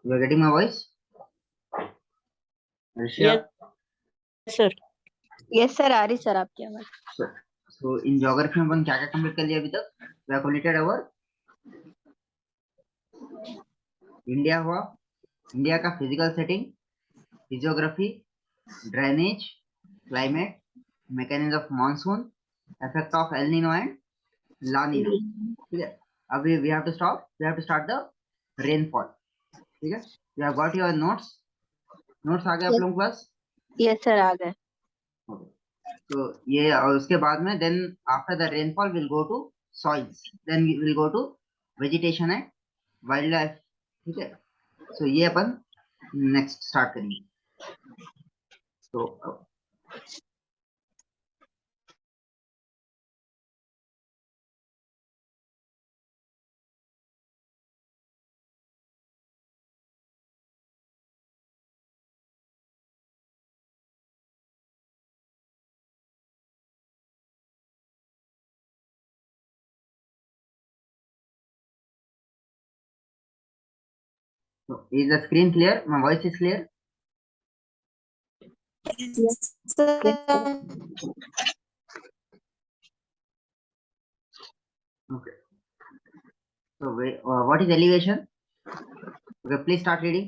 You are getting my voice? Yes, sir. Yes sir, आ रही sir आपकी आवाज। So in geography में अपन क्या क्या कंप्लीट कर लिया अभी तक? We have completed our India हुआ, इंडिया का physical setting, physiography, drainage, climate, mechanism of monsoon, effect of El Nino and La Nino. ठीक है, अभी we have to start the rainfall. ठीक है, you have got your notes आ गए आप लोगों के पास? यस सर, आ गए। तो ये, और उसके बाद में then after the rainfall will go to soils, then will go to vegetation and wild life. ठीक है, सो ये अपन नेक्स्ट स्टार्ट करेंगे। तो is the screen clear? My voice is clear? Yes sir. Okay. So what is elevation? Okay, please start reading.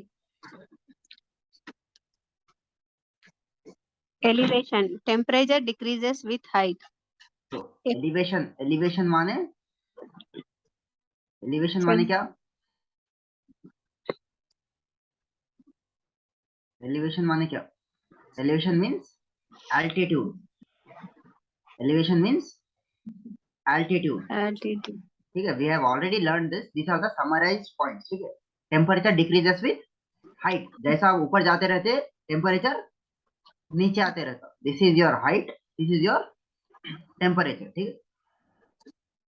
Elevation, temperature decreases with height. So elevation माने क्या? Elevation माने क्या? Elevation means altitude. Elevation means altitude. Altitude. ठीक है, we have already learned this. These are the summarized points. ठीक है, temperature decreases with height. जैसा आप ऊपर जाते रहते, temperature नीचे आते रहता. This is your height. This is your temperature. ठीक है.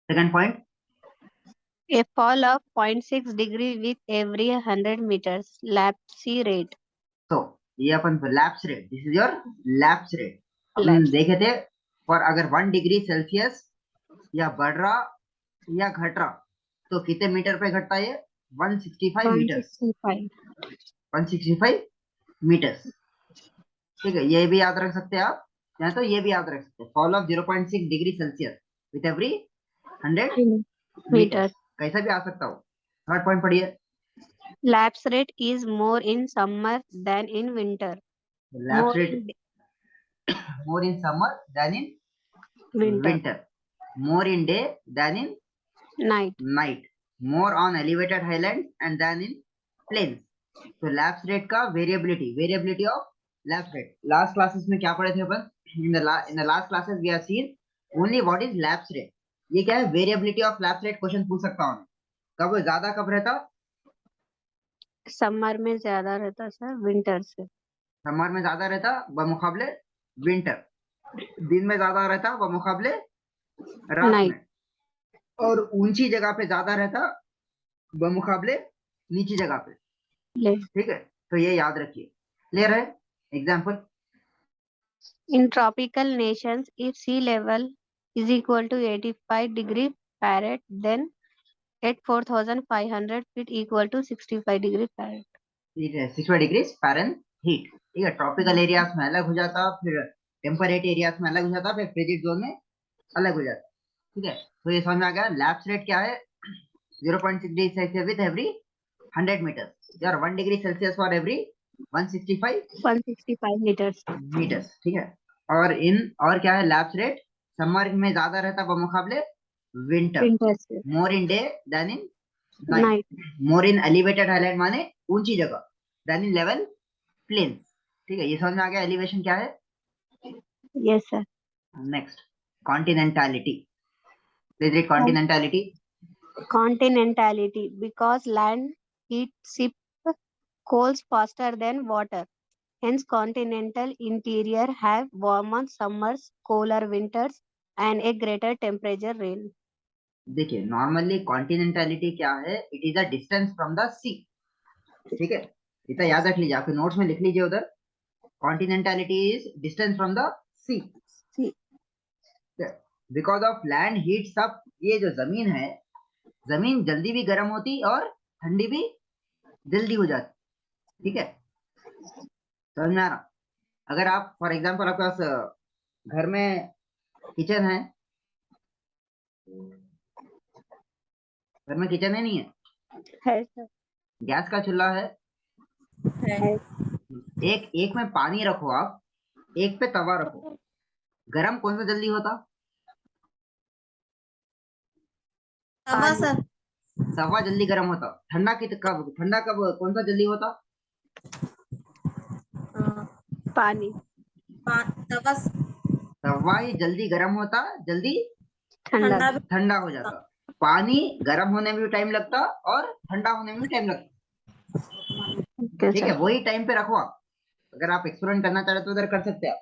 Second point. A fall of 0.6 degree with every 100 meters. Lapse rate. So ये अपन lapse rate. This is your lapse rate. अपन देखे थे, और अगर 1 डिग्री सेल्सियस या बढ़ रहा या घट रहा तो कितने मीटर पे घटता है? 165 मीटर। 165 मीटर। ठीक है, ये भी याद रख सकते हैं आप, या तो ये भी याद रख सकते हैं, fall of 0.6 degree Celsius with every 100 meter. कैसा भी आ सकता हो। थर्ड पॉइंट पढ़िए। Lapse rate is more in summer than in winter. Lapse rate more in summer than in winter. More in day than in night. More on elevated highlands and than in plains. So lapse rate का variability of lapse rate. Last classes में क्या पढ़े थे अपन? In the last classes we have seen only what is lapse rate. ये क्या है? Variability of lapse rate question पूछ सकता हूँ। कब ज्यादा कब रहता? समर में ज्यादा रहता सर, विंटर से। समर में ज्यादा रहता बमुकाबले विंटर। दिन में ज्यादा रहता बमुकाबले रात में। और ऊंची जगह पे ज्यादा रहता बमुकाबले नीची जगह पे। ठीक है, तो ये याद रखिए। क्लियर है? Example, in tropical nations, if sea level is equal to 85 degree Fahrenheit, then at 4,500 feet equal to 65 degree Fahrenheit. 65 degree Fahrenheit. ठीक है, ट्रॉपिकल एरियाज में अलग हो जाता, फिर टेम्परेट एरियाज में अलग हो जाता, फिर फ्रिजिड जोन में अलग हो जाता। ठीक है, तो ये समझ में आ गया। लैप्स रेट क्या है? 0.6 degree Celsius with every 100 meter, यार 1 degree Celsius for every 165 meters. ठीक है, और क्या है लैप्स रेट? समर में ज्यादा रहता बमुकाबले winter. More in day than in night. More in elevated highland माने ऊंची जगह, देन इन लेवल प्लेन्स। ठीक है, ये समझ में आ गया एलिवेशन क्या है? Yes sir. Next, continentality. Please read continentality. Continentality, because land heat ships cools faster than water. Hence, continental interior have warmer summers, cooler winters, and a greater temperature range. देखिए, नॉर्मली कॉन्टिनेंटलिटी क्या है? It is a distance from the sea. ठीक है, इतना याद रख लीजिए, आपके नोट्स में लिख लीजिए उधर। Continentality is distance from the sea. Because of land heats up, ये जो जमीन है, जमीन जल्दी भी गर्म होती और ठंडी भी जल्दी हो जाती। ठीक है, समझ में आ रहा? अगर आप फॉर एग्जाम्पल आपके पास घर में किचन है, घर में किचन है नहीं है सर। गैस का चूल्हा है, है। एक एक में पानी रखो आप, एक पे तवा रखो, गरम कौन सा जल्दी होता? तवा सर। तवा जल्दी गरम होता। ठंडा कब कौन सा जल्दी होता? पानी। तवा तवा ही जल्दी गरम होता, जल्दी ठंडा। ठंडा हो जाता। पानी गरम होने में भी टाइम लगता और ठंडा होने में भी टाइम लगता। ओके ठीक है, सर। वही टाइम पे रखो आप। अगर आप एक्सपेरिमेंट करना चाहते हो तो उधर कर सकते हैं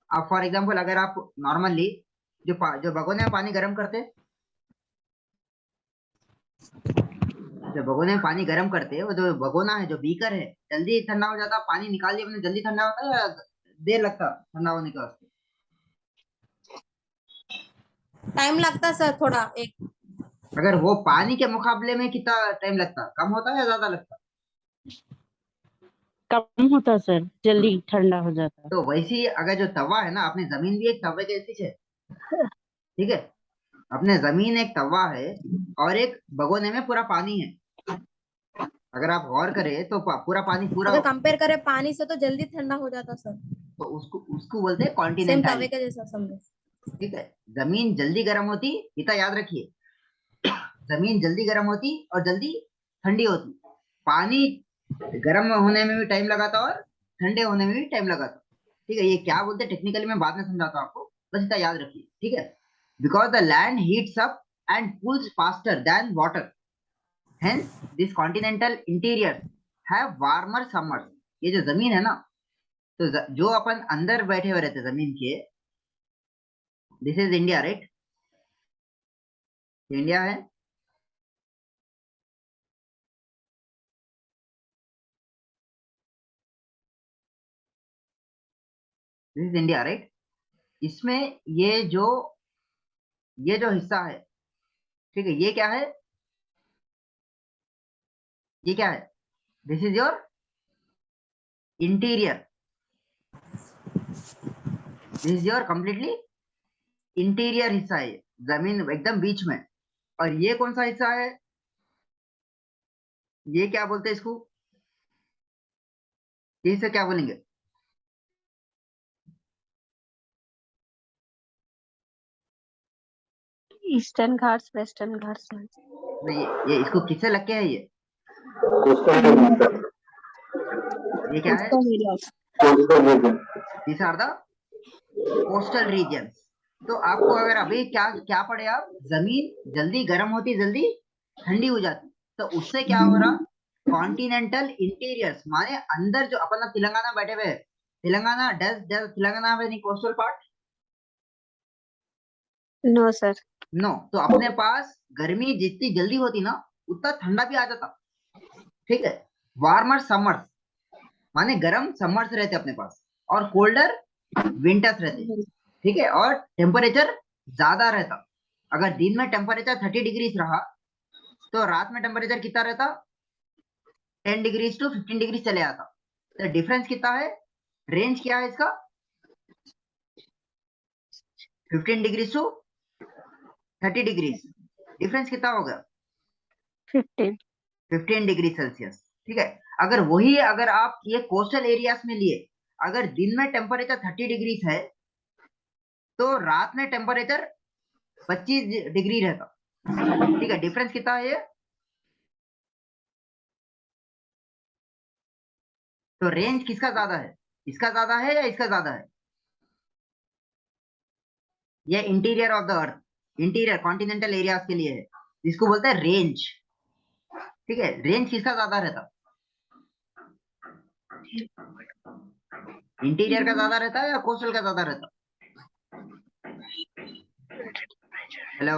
आप। फॉर एग्जाम्पल अगर आप नॉर्मली जो भगोने में पानी गर्म करते, जो भगोने में पानी गर्म करते, वो जो भगोना है, जो बीकर है, जल्दी ठंडा हो जाता, पानी निकाल दिया मैंने, जल्दी ठंडा होता है या देर लगता ठंडा होने के वास्ते? टाइम लगता सर थोड़ा एक। अगर वो पानी के मुकाबले में कितना टाइम लगता, कम होता या ज्यादा लगता? कम होता सर, जल्दी ठंडा हो जाता। तो वैसे ही अगर जो तवा है ना, अपनी जमीन भी एक तवे जैसी है। ठीक है, अपने जमीन एक तवा है और एक भगोने में पूरा पानी है। अगर आप गौर करें तो पूरा पानी पूरा, अगर कंपेयर करें पानी से तो जल्दी ठंडा हो जाता सर। तो उसको उसको बोलते हैं सेम तवे कॉन्टिनेंटल। के जैसा समझो। ठीक है, जमीन जल्दी गर्म होती, इतना याद रखिए, जमीन जल्दी गर्म होती और जल्दी ठंडी होती। पानी गर्म होने में भी टाइम लगाता और ठंडे होने में भी टाइम लगाता। ठीक है, ये क्या बोलते हैं टेक्निकली मैं बाद में समझाता हूँ आपको, बस इतना याद रखिए। ठीक है, because the land heats up and cools faster than water, hence this continental interior have warmer summers. ये जो जमीन है ना, तो जो अपन अंदर बैठे हुए रहते जमीन के, this is India right, India है। This is India right. इसमें ये जो हिस्सा है, ठीक है, ये क्या है, ये क्या है? This is your interior, this is your completely interior हिस्सा है, जमीन एकदम बीच में। और ये कौन सा हिस्सा है? ये क्या बोलते हैं इसको? इसे क्या बोलेंगे? Eastern Ghats, western Ghats. नहीं, ये इसको किससे लग के है ये क्या है? These are the coastal regions. तो आपको अगर अभी क्या क्या पढ़े आप, जमीन जल्दी गर्म होती, जल्दी ठंडी हो जाती, तो उससे क्या हो रहा? कॉन्टिनेंटल इंटीरियर्स माने अंदर जो अपन तेलंगाना बैठे हुए हैं, Telangana does does Telangana have any coastal part? No sir. No. तो अपने पास गर्मी जितनी जल्दी होती ना, उतना ठंडा भी आ जाता। ठीक है, वार्मर समर्स माने गर्म समर्स रहते अपने पास, और कोल्डर विंटर्स रहते। ठीक है, और टेम्परेचर ज्यादा रहता। अगर दिन में टेम्परेचर 30 डिग्री रहा, तो रात में टेम्परेचर कितना रहता? 10 डिग्री टू 15 डिग्री चले आता। तो डिफरेंस कितना है? रेंज क्या है इसका? 15 डिग्री टू 30 डिग्री। डिफरेंस कितना होगा? 15। 15 डिग्री सेल्सियस। ठीक है, अगर आप ये कोस्टल एरियाज में लिए, अगर दिन में टेम्परेचर 30 डिग्री है, तो रात में टेम्परेचर 25 डिग्री रहता। ठीक है, डिफरेंस कितना है ये? तो रेंज किसका ज्यादा है, इसका ज्यादा है या इसका ज्यादा है? ये interior of the earth, interior continental areas के लिए है, जिसको बोलते हैं रेंज। ठीक है, रेंज किसका ज्यादा रहता? इंटीरियर का ज्यादा रहता है या कोस्टल का ज्यादा रहता? हेलो,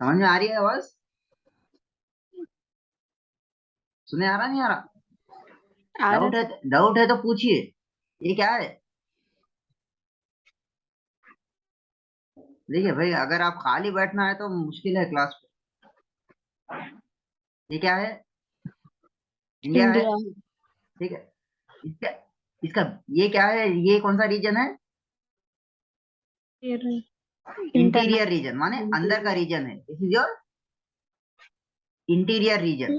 समझ में आ रही है आवाज? सुने आ रहा नहीं आ रहा? आ रहा डाउट है? सर। डाउट है तो पूछिए। ये क्या है? देखिए भाई, अगर आप खाली बैठना है तो मुश्किल है क्लास में। ये क्या है? इंडिया है, इंडिया। ठीक है। इसका इसका ये क्या है, ये कौन सा रीजन है? इंटीरियर रीजन, माने अंदर का रीजन है। This is your interior region,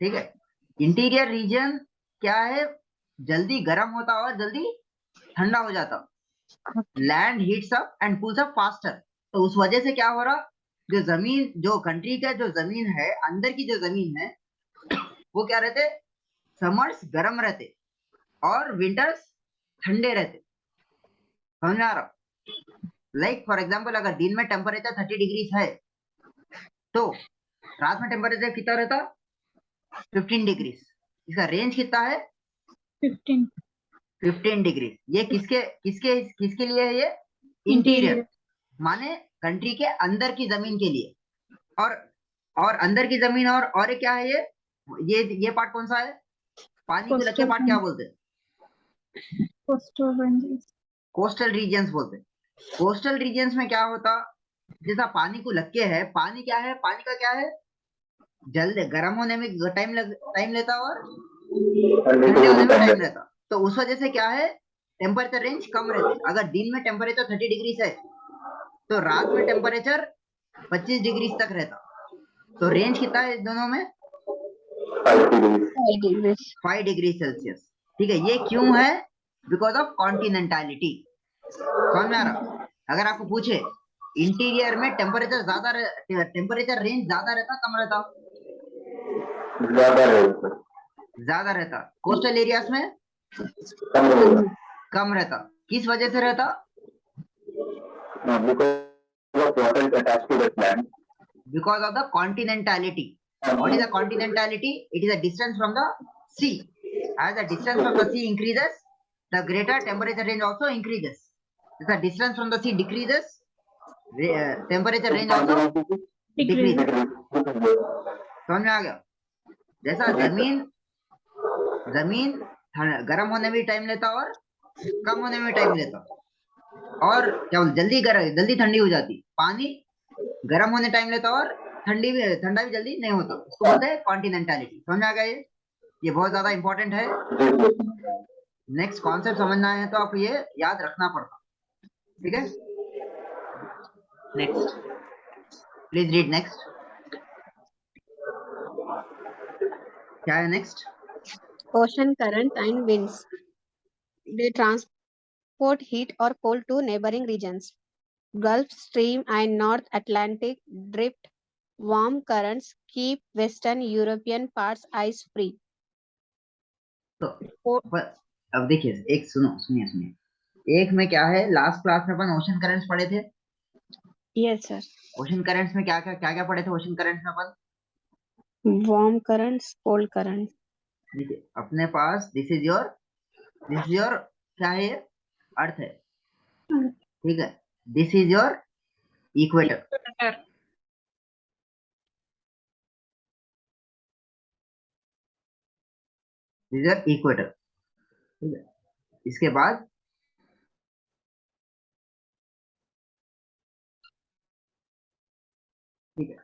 ठीक है। इंटीरियर रीजन क्या है? जल्दी गर्म होता और जल्दी ठंडा हो जाता। Land heats up and cools up faster. तो उस वजह से क्या हो रहा, जो जमीन, जो कंट्री का जो जमीन है, अंदर की जो जमीन है, वो क्या रहते, समर्स गर्म रहते और विंटर्स ठंडे रहते। समझ में आ रहा? लाइक फॉर एग्जाम्पल, अगर दिन में टेम्परेचर 30 डिग्री है तो रात में टेम्परेचर कितना रहता? 15 डिग्री। इसका रेंज कितना है? 15 डिग्री। ये किसके किसके किसके लिए है? ये इंटीरियर, माने कंट्री के अंदर की जमीन के लिए। और अंदर की जमीन, और एक क्या है ये पार्ट कौन सा है? पानी को लग के पार्ट क्या बोलते हैं? कोस्टल रीजन्स बोलते हैं। कोस्टल रीजन्स में क्या होता, जैसा पानी को लग के है, पानी क्या है, पानी का क्या है, जल्द गर्म होने में टाइम लेता और ठंडे होने में टाइम लेता। तो उस वजह से क्या है, टेम्परेचर रेंज कम रहते। अगर दिन में टेम्परेचर 30 डिग्री है तो रात में टेम्परेचर 25 डिग्री तक रहता। तो रेंज कितना है दोनों में? 5 डिग्री सेल्सियस, ठीक है। ये क्यों है? Because of continentality. समझ में आ रहा? अगर आपको पूछे इंटीरियर में टेम्परेचर टेम्परेचर रेंज ज्यादा रहता कम रहता? ज्यादा रहता। कोस्टल एरियाज में कम रहता। किस वजह से रहता? Because of the continentality. What is the continentality? It is a distance from the sea. As the distance from the sea increases, the greater temperature range also increases. If the distance from the sea decreases, temperature range also decreases. समझ में आ गया? जैसा जमीन गर्म होने में time लेता और कम होने में टाइम लेता, और क्या बोलते, जल्दी ठंडी हो जाती। पानी गर्म होने टाइम लेता और ठंडा भी जल्दी नहीं होता। उसको बोलते हैं कॉन्टिनेंटलिटी। समझ में आ गया? ये बहुत ज्यादा इंपॉर्टेंट है। नेक्स्ट कॉन्सेप्ट समझना है तो आपको ये याद रखना पड़ता, ठीक है। Next, please read next. क्या है next? Ocean currents and winds. They transport heat or cold to neighboring regions. Gulf Stream and North Atlantic drift warm currents keep Western European parts ice free. तो अब देखिए, एक सुनिए, एक में क्या है, लास्ट क्लास में अपन ओशन करंट्स पढ़े थे। Yes, sir. ओशन करंट्स में क्या पढ़े थे? ओशन करंट्स में अपन Warm currents, cold currents. देखिए, अपने पास दिस इज योर क्या है, ये अर्थ है, ठीक है। This is your equator, equator, ठीक है। इसके बाद ठीक है,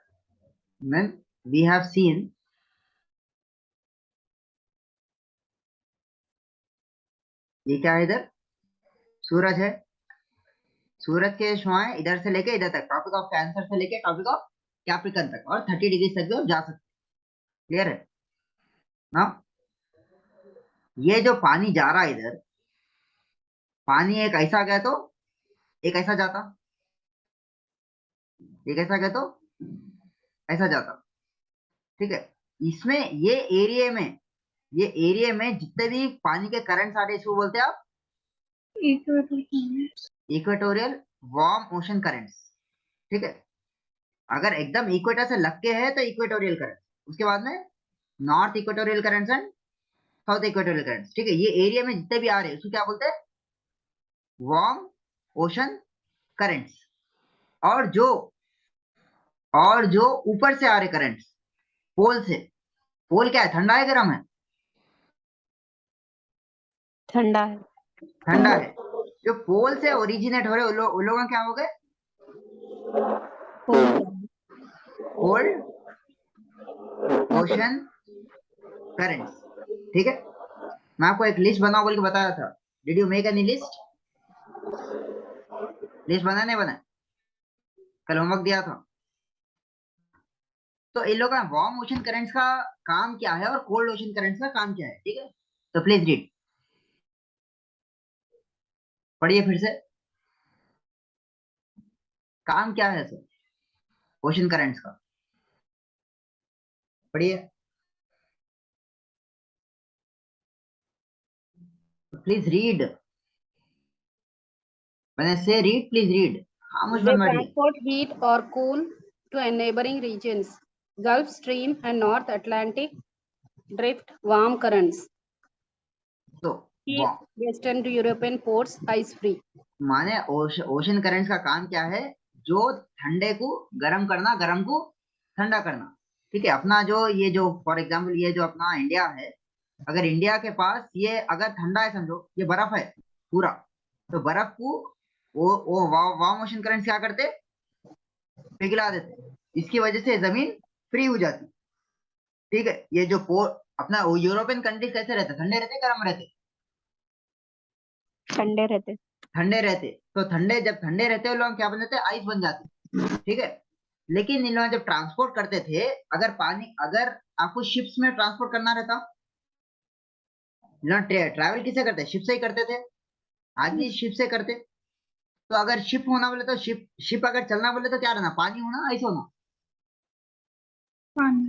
मैम वी हैव सीन ये क्या है, इधर सूरज है। सूरज के शुआएं इधर से लेके इधर तक, ट्रॉपिक ऑफ कैंसर से लेके ट्रॉपिक ऑफ कैप्रिकन तक, और 30 डिग्री तक भी आप जा सकते। क्लियर है ना? ये जो पानी जा रहा है इधर, पानी एक ऐसा गया तो एक ऐसा जाता, एक ऐसा गया तो ऐसा जाता, ठीक है। इसमें ये एरिया में जितने भी पानी के करंट्स आ रहे हैं, इसको बोलते हैं आप इक्वेटोरियल वार्म ओशन करंट्स, ठीक है। अगर एकदम इक्वेटर से लग के है तो इक्वेटोरियल करंट, उसके बाद में north equatorial currents and south equatorial currents, ठीक है। ये एरिया में जितने भी आ रहे हैं उसको क्या बोलते हैं? Warm ocean currents. और जो ऊपर से आ रहे करंट्स, पोल से, पोल क्या है, ठंडा है गर्म है? ठंडा है। ठंडा है। जो पोल से ओरिजिनेट हो रहे वो लोग क्या हो गए? कोल्ड ओशन करंट्स, ठीक है। मैं आपको एक लिस्ट बनाओ बोल के बताया था, did you make any list? List बना नहीं बना? कल होमवर्क दिया था। तो इन लोगों का वार्म ओशन करंट्स का काम क्या है और कोल्ड ओशन करंट्स का काम क्या है, ठीक है। तो प्लीज रीड, पढ़िए फिर से, काम क्या है सर ओशन करंट्स का, पढ़िए please read. When I say read, please read. खामोश They मत बैठिए। transport heat or cool to neighboring regions. Gulf Stream and North Atlantic drift warm currents. तो Keep Western to European ports ice free. माने ocean currents का काम क्या है? जो ठंडे को गर्म करना, गर्म को ठंडा करना, ठीक है। अपना जो ये जो फॉर एग्जांपल ये जो अपना इंडिया है, अगर इंडिया के पास ये अगर ठंडा है, समझो ये बर्फ है पूरा, तो बर्फ को वो वार्म ओशन करंट्स क्या करते? पिघला देते, इसकी वजह से जमीन फ्री हो जाती, ठीक है। ये जो अपना यूरोपियन कंट्रीज कैसे रहते? ठंडे रहते, गर्म रहते? ठंडे रहते। ठंडे रहते। तो ठंडे जब ठंडे रहते हैं लोग क्या बन जाते? आइस बन जाते, ठीक है। लेकिन इन लोग जब ट्रांसपोर्ट करते थे, अगर पानी, अगर आपको शिप्स में ट्रांसपोर्ट करना रहता, ट्रैवल किसे करते? शिप से ही करते थे, आज भी शिप से करते। तो अगर शिप होना बोले तो शिप अगर चलना बोले तो क्या रहना? पानी होना, आइस होना? पानी।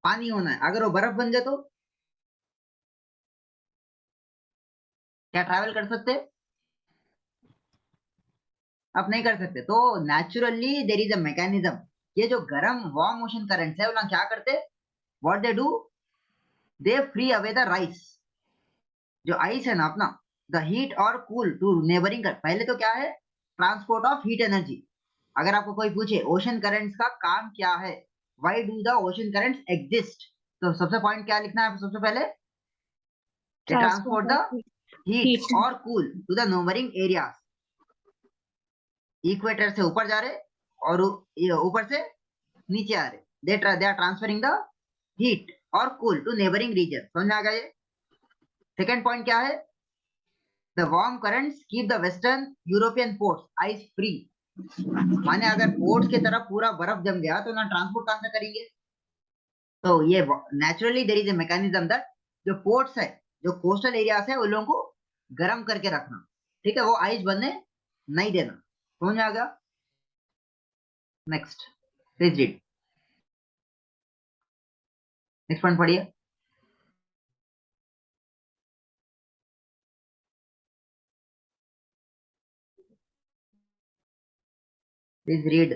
पानी होना है। अगर वो बर्फ बन जाए तो क्या ट्रैवल कर सकते? आप नहीं कर सकते। तो naturally there is a mechanism, ये जो गर्म वार्म ओशन करंट्स है, वो क्या करते? What they do, they free away the rice, जो आइस है ना अपना, द हीट और कूल टू नेबरिंग कर। पहले तो क्या है? Transport of heat energy. अगर आपको कोई पूछे ओशन करंट्स का काम क्या है, why do the ocean currents exist, तो सबसे पॉइंट क्या लिखना है? सबसे पहले ट्रांसपोर्ट द हीट और cool to the neighbouring areas. Equator से ऊपर जा रहे और ऊपर से नीचे आ रहे, they are transferring the heat और कूल टू नेबरिंग रीजन। समझ में आ गया ये? सेकेंड पॉइंट क्या है? The warm currents keep the western European ports ice free. माने अगर पोर्ट्स की तरफ पूरा बर्फ जम गया तो ना ट्रांसपोर्ट कहां से करेंगे? तो ये naturally there is a mechanism that जो पोर्ट्स है, जो कोस्टल एरियाज है, उन लोगों को गर्म करके रखना, ठीक है, वो आइस बनने नहीं देना। समझ में आ गया? Next please read, next point पढ़िए। प्लीज रीड,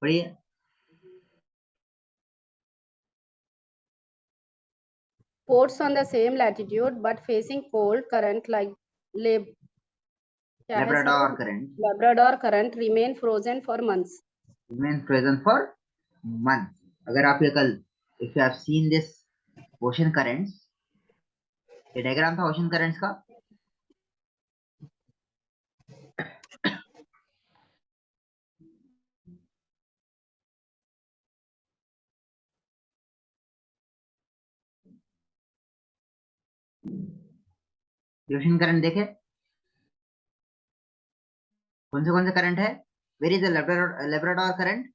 पढ़िए। Ports on the same latitude but facing cold current like Labrador current Labrador current remain frozen for months. remain frozen for months. अगर आप ये कल, if you have seen this ocean currents, ये diagram था ocean currents का। Ocean current देखे? कौन से करंट है? Where is the Labrador current?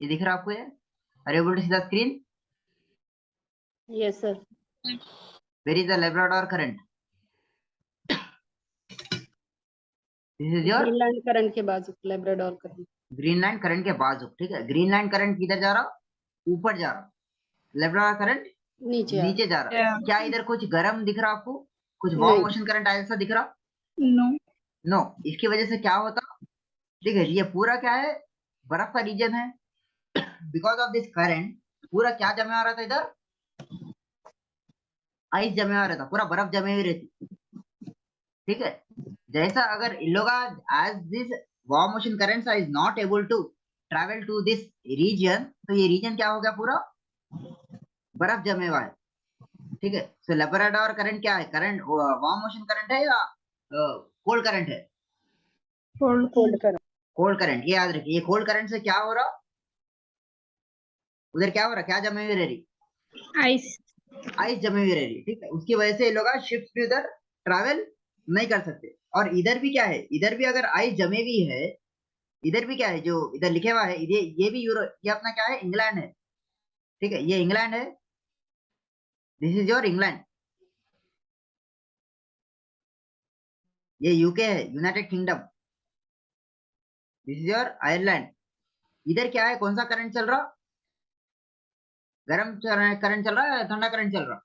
ये दिख रहा है आपको? ये are you able to see the screen? Yes, sir. Where is the Labrador current? This is your Greenland current के बाजू Labrador current. ग्रीनलैंड करंट के बाजू, ठीक है। ग्रीनलैंड करंट किधर जा रहा? ऊपर जा रहा। लेब्राडोर करंट नीचे जा रहा। क्या इधर कुछ गर्म दिख रहा आपको? कुछ वार्म ओशन करंट ऐसा दिख रहा? नो। नो। इसकी वजह से क्या होता? ठीक है, ये पूरा क्या है? बर्फ का रीजन है। बिकॉज ऑफ दिस करंट पूरा क्या जमे आ रहा था इधर? आइस जमे आ रहा था, पूरा बर्फ जमे हुई रहती, ठीक है। जैसा अगर इन लोग as this warm ocean currents is not able to travel to this region, तो ये रीजन क्या हो गया? पूरा बर्फ जमे हुआ है। ठीक है। सो लेब्राडोर करंट क्या है? करंट वार्म मोशन करंट है या कोल्ड करंट है? Cold current. Cold current. ये याद रखिए, ये कोल्ड करंट से क्या हो रहा, उधर क्या हो रहा, क्या जमी हुई रह रही? आइस। आइस जमी हुई रह रही, ठीक है। उसकी वजह से ये लोग शिप्स भी उधर ट्रैवल नहीं कर सकते। और इधर भी क्या है, इधर भी अगर आइस जमी हुई है, इधर भी क्या है जो इधर लिखे हुआ है, ये भी ये अपना क्या है, इंग्लैंड है, ठीक है। ये इंग्लैंड है, दिस इज योर इंग्लैंड। ये यूके है, United kingdom. This is your Ireland. इधर क्या है, कौन सा करंट चल रहा? गर्म करंट चल रहा है, ठंडा करंट चल रहा?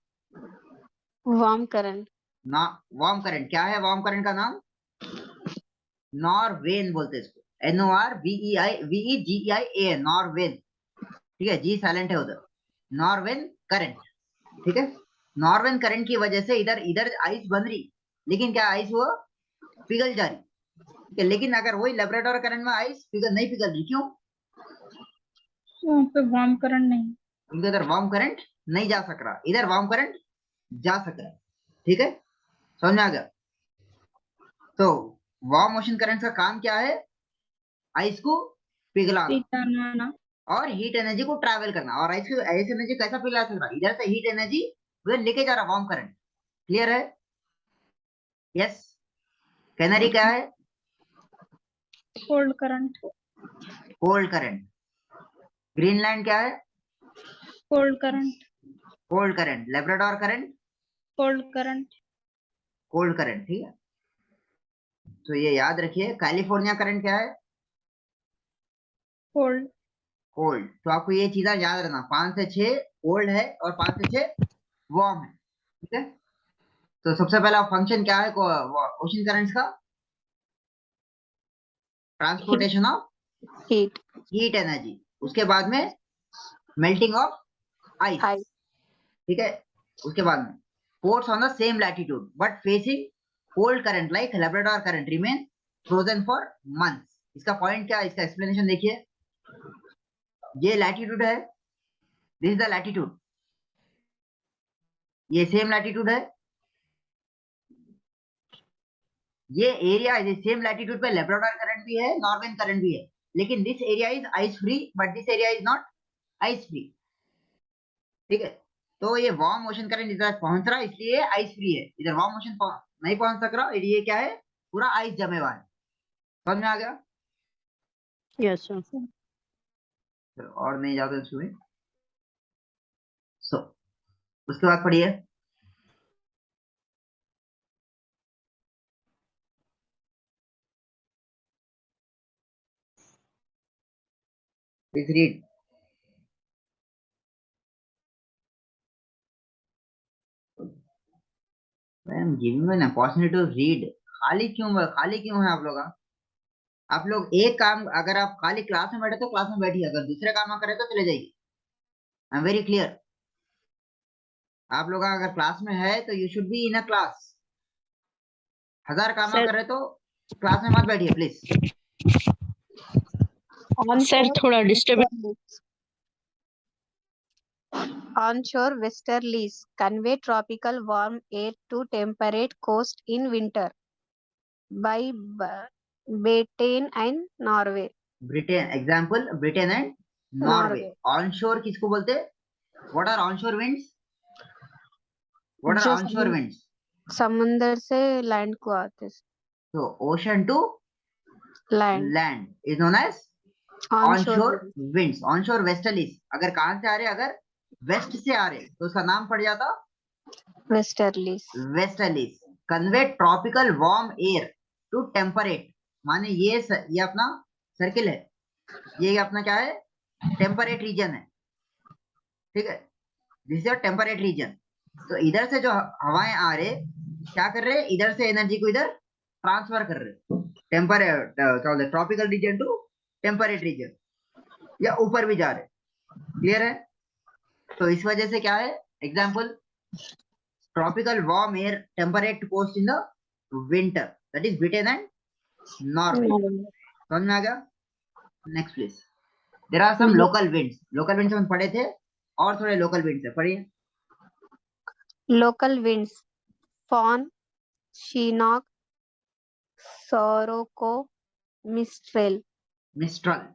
Warm current. ना, वार्म करंट। क्या है वार्म करंट का नाम? नॉरवेन बोलते हैं इसको, NORVEI नॉरवेन, ठीक है। जी साइलेंट है उधर। नॉरवेन करंट, ठीक है। नॉरवेन करंट की वजह से इधर इधर आइस बन रही, लेकिन क्या आइस वो पिघल जा रही, ठीक है। लेकिन अगर वही लेब्राडोर करंट में आइस नहीं पिघल रही, क्यों? वार्म करंट नहीं। क्योंकि इधर वार्म करंट नहीं जा सक रहा, इधर वार्म करंट जा सक रहा है, ठीक है। समझ में आ गया? तो वार्म मोशन करंट का काम क्या है? आइस को पिघलाना और हीट एनर्जी को ट्रैवल करना। और आइस एनर्जी कैसा पिघला सकता है? इधर से हीट एनर्जी उधर लेके जा रहा वार्म करंट। क्लियर है? यस। कैनरी क्या है? Cold current. Cold current. Greenland क्या है? Cold current. Cold current. Labrador current? Cold current. Cold current, ठीक है। तो ये याद रखिए। कैलिफोर्निया करंट क्या है? कोल्ड। कोल्ड। तो आपको ये चीजें याद रखना, 5 से 6 कोल्ड है और 5 से 6 वार्म है, ठीक है। तो सबसे पहला फंक्शन क्या है ओशन करंट्स का? Transportation of heat. Heat energy. उसके बाद में मेल्टिंग ऑफ आइस, आइस। ठीक है। उसके बाद में ports on the same latitude but facing cold current like Labrador current remain frozen for months. इसका पॉइंट क्या है, इसका एक्सप्लेनेशन देखिए। ये लैटिट्यूड है, दिस इज द लैटिट्यूड, ये सेम लैटिट्यूड है। ये एरिया है, सेम लैटिट्यूड पे लेब्राडोर करंट भी है, नॉर्वेन करंट भी है, लेकिन this area is ice free but this area is not ice free, ठीक है। तो ये वार्म मोशन करंट इधर पहुंच रहा है, इसलिए आइस फ्री है। इधर वार्म मोशन नहीं पहुंच सक रहा, ये क्या है, पूरा आइस जमे हुआ है। समझ में आ गया? Yes sir. चलो और नहीं जाते इसमें। सो उसके बाद पढ़िए। Please read. I am giving an opportunity to read. खाली क्यों है आप लोग? आप लोग एक काम, अगर आप खाली क्लास में बैठे तो क्लास में बैठिए, अगर दूसरे काम करें तो चले जाइए। I am very clear. आप लोग अगर क्लास में है तो you should be in a class. 1000 काम सर। करे तो क्लास में मत बैठिए प्लीज। सर थोड़ा disturb. Onshore westerlies convey tropical warm air to temperate coast in winter by Britain and Norway. Britain, example Britain and Norway. Onshore किसको बोलते? What are onshore winds? What are जो onshore winds? समुंदर से land को आते तो ocean to land land is known as onshore onshore winds. Onshore westerlies अगर कहां से आ रहे, अगर वेस्ट से आ रहे तो उसका नाम पड़ जाता westerlies. Westerlies. Convey tropical warm air to temperate, माने ये अपना सर्किल है, ये अपना क्या है, टेम्परेट रीजन है, ठीक है। This is temperate region. तो इधर से जो हवाएं आ रहे, क्या कर रहे, इधर से एनर्जी को इधर ट्रांसफर कर रहे, टेम्परेट क्या बोलते, tropical region to temperate region, या ऊपर भी जा रहे। क्लियर है? तो इस वजह से क्या है, example tropical warm air temperate coast in the winter, that is Britain and Norway. समझ में आ गया? Next please. There are some local winds. Local winds हम पढ़े थे, और थोड़े लोकल विंड्स है, पढ़िए। Local winds. Fawn, Chinook, Sirocco, Mistral. Mistral,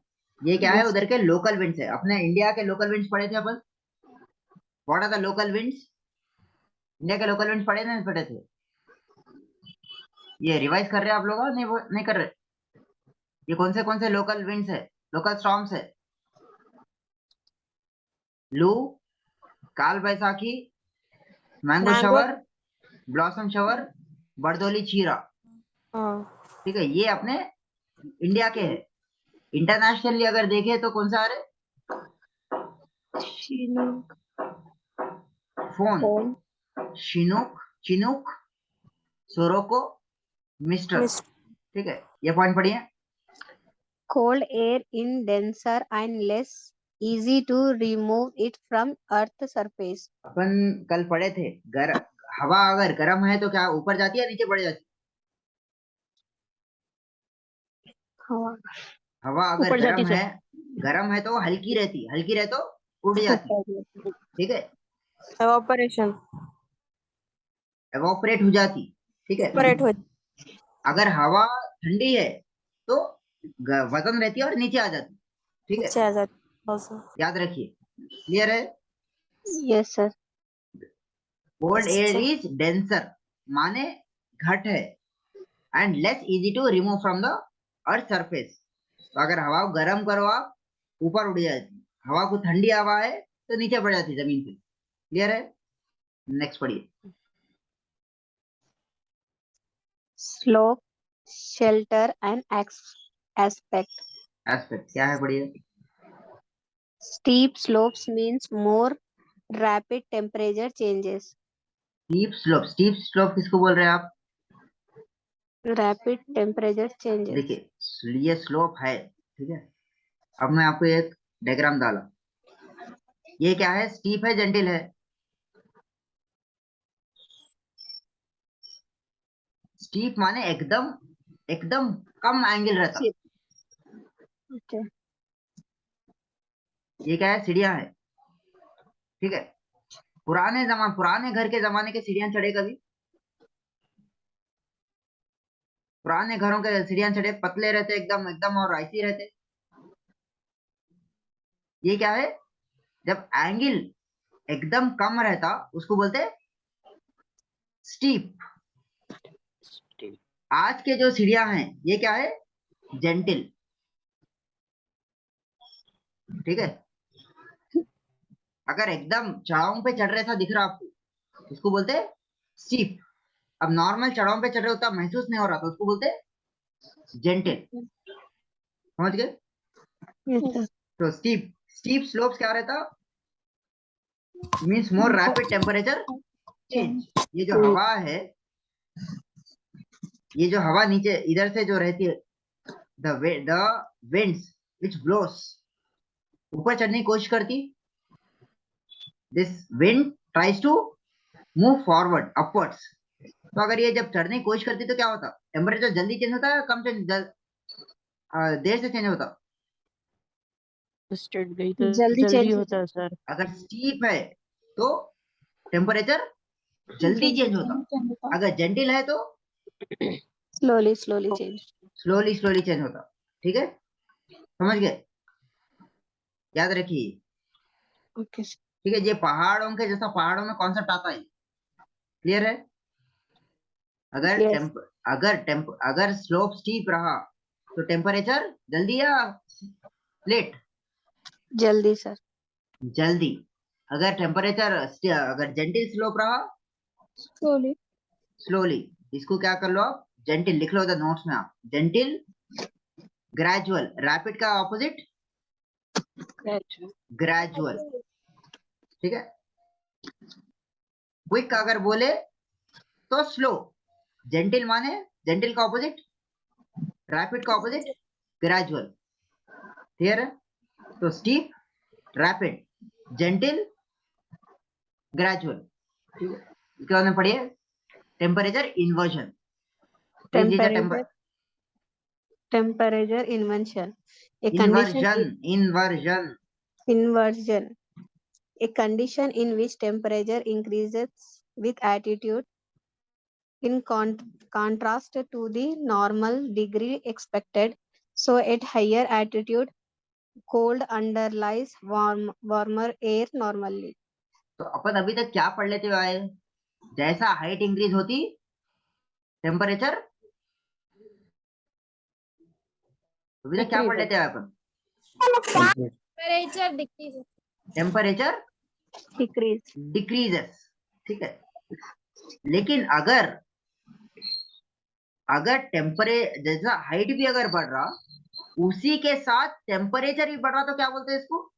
ये क्या है? Yes. उधर के लोकल विंड्स है। अपने इंडिया के लोकल विंड्स पढ़े थे अपन। What are the local winds? India के लोकल विंड्स पढ़े थे, नहीं पढ़े थे? ये रिवाइज कर रहे हैं आप लोग? नहीं नहीं कर रहे? ये कौन से लोकल विंड्स है, लोकल स्टॉर्म्स है? लू, काल Baisakhi, mango shower, blossom shower, Bardoli चीरा। ठीक है, ये अपने इंडिया के है। इंटरनेशनली अगर देखे तो कौन सा आ रहा है? Foehn, chinook, chinook, sirocco, mistral. ठीक है, ये पॉइंट पढ़िए। Cold air in denser and less easy to remove it from Earth's surface. अपन कल पढ़े थे, हवा अगर गर्म है तो क्या ऊपर जाती है, नीचे बढ़ जाती है? हवा अगर गर्म है तो हल्की रहती, हल्की रहे तो उड़ जाती। ठीक है, एवापोरेट हो जाती। ठीक है, अगर हवा ठंडी है तो वजन रहती है और नीचे आ जाती। ठीक है, याद रखिए। क्लियर है? Yes, sir. Cold air is denser, माने घट है, and less easy to remove from the earth surface. तो अगर हवा को गर्म करो आप, ऊपर उड़ जाती। हवा को ठंडी हवा है तो नीचे पड़ जाती जमीन पे। क्लियर है? नेक्स्ट पढ़िए। Slope, shelter and aspect. Aspect क्या है? पढ़िए। Steep slopes means more rapid temperature changes. Steep slope, steep slope किसको बोल रहे हैं आप? Rapid temperature changes. देखिए, ये स्लोप है। ठीक है, अब मैं आपको एक डायग्राम डाला। ये क्या है? स्टीप है, जेंटिल है? स्टीप माने एकदम एकदम कम एंगल रहता। Okay. ये क्या है? सीढ़ियां है। ठीक है, पुराने घर के जमाने के सीढ़ियां चढ़े कभी? पुराने घरों के सीढ़ियां चढ़े, पतले रहते एकदम एकदम और ऐसे रहते। ये क्या है? जब एंगल एकदम कम रहता उसको बोलते स्टीप। आज के जो सीढ़ियां हैं ये क्या है? जेंटिल। ठीक है, अगर एकदम चढ़ाव पे चढ़ रहे ऐसा दिख रहा आपको, उसको बोलते स्टीप। अब नॉर्मल चढ़ाव पे चढ़ रहे होता महसूस नहीं हो रहा था, उसको बोलते जेंटिल। समझ गए? तो स्टीप स्टीप स्लोप्स क्या रहता? Means more rapid temperature change. ये जो हवा है, ये जो हवा नीचे इधर से जो रहती है, द विंड्स विच ब्लोस, ऊपर चढ़ने की कोशिश करती। This wind tries to move forward upwards. तो अगर ये जब चढ़ने की कोशिश करती तो क्या होता? टेम्परेचर जल्दी चेंज होता है, कम देर से चेंज होता? जल्दी होता है सर। अगर स्टीप है तो टेम्परेचर जल्दी चेंज होता, अगर जेंटिल है तो Slowly change. स्लोली चेंज होता। ठीक है, समझ गए? याद रखिए। Okay. ठीक है, ये पहाड़ों के जैसा पहाड़ों में कॉन्सेप्ट आता है। क्लियर है? अगर Yes. अगर स्लोप स्टीप रहा तो टेम्परेचर जल्दी या लेट? जल्दी सर. जल्दी। अगर टेम्परेचर अगर जेंटिल स्लोप रहा? स्लोली। इसको क्या कर लो आप? जेंटिल लिख लो इधर नोट्स में आप। Gentle, gradual. रैपिड का ऑपोजिट ग्रेजुअल। ठीक है, क्विक अगर बोले तो स्लो। जेंटिल माने जेंटिल का ऑपोजिट, रैपिड का ऑपोजिट ग्रेजुअल। क्लियर है? तो स्टीप, रैपिड, जेंटिल, ग्रेजुअल। ठीक है, इसके बाद में पढ़िए temperature inversion. Temperature inversion. Inversion. Inversion. A condition in which temperature increases with altitude in contrast to the normal degree expected. So at higher altitude, cold underlies warmer air normally. तो अपन अभी तक क्या पढ़ लेते हुए आए? जैसा हाइट इंक्रीज होती टेम्परेचर, अभी तक क्या पढ़ लेते हैं अपन? टेम्परेचर डिक्रीजेस, ठीक है। लेकिन अगर जैसा हाइट भी अगर बढ़ रहा, उसी के साथ टेम्परेचर भी बढ़ रहा, तो क्या बोलते हैं इसको?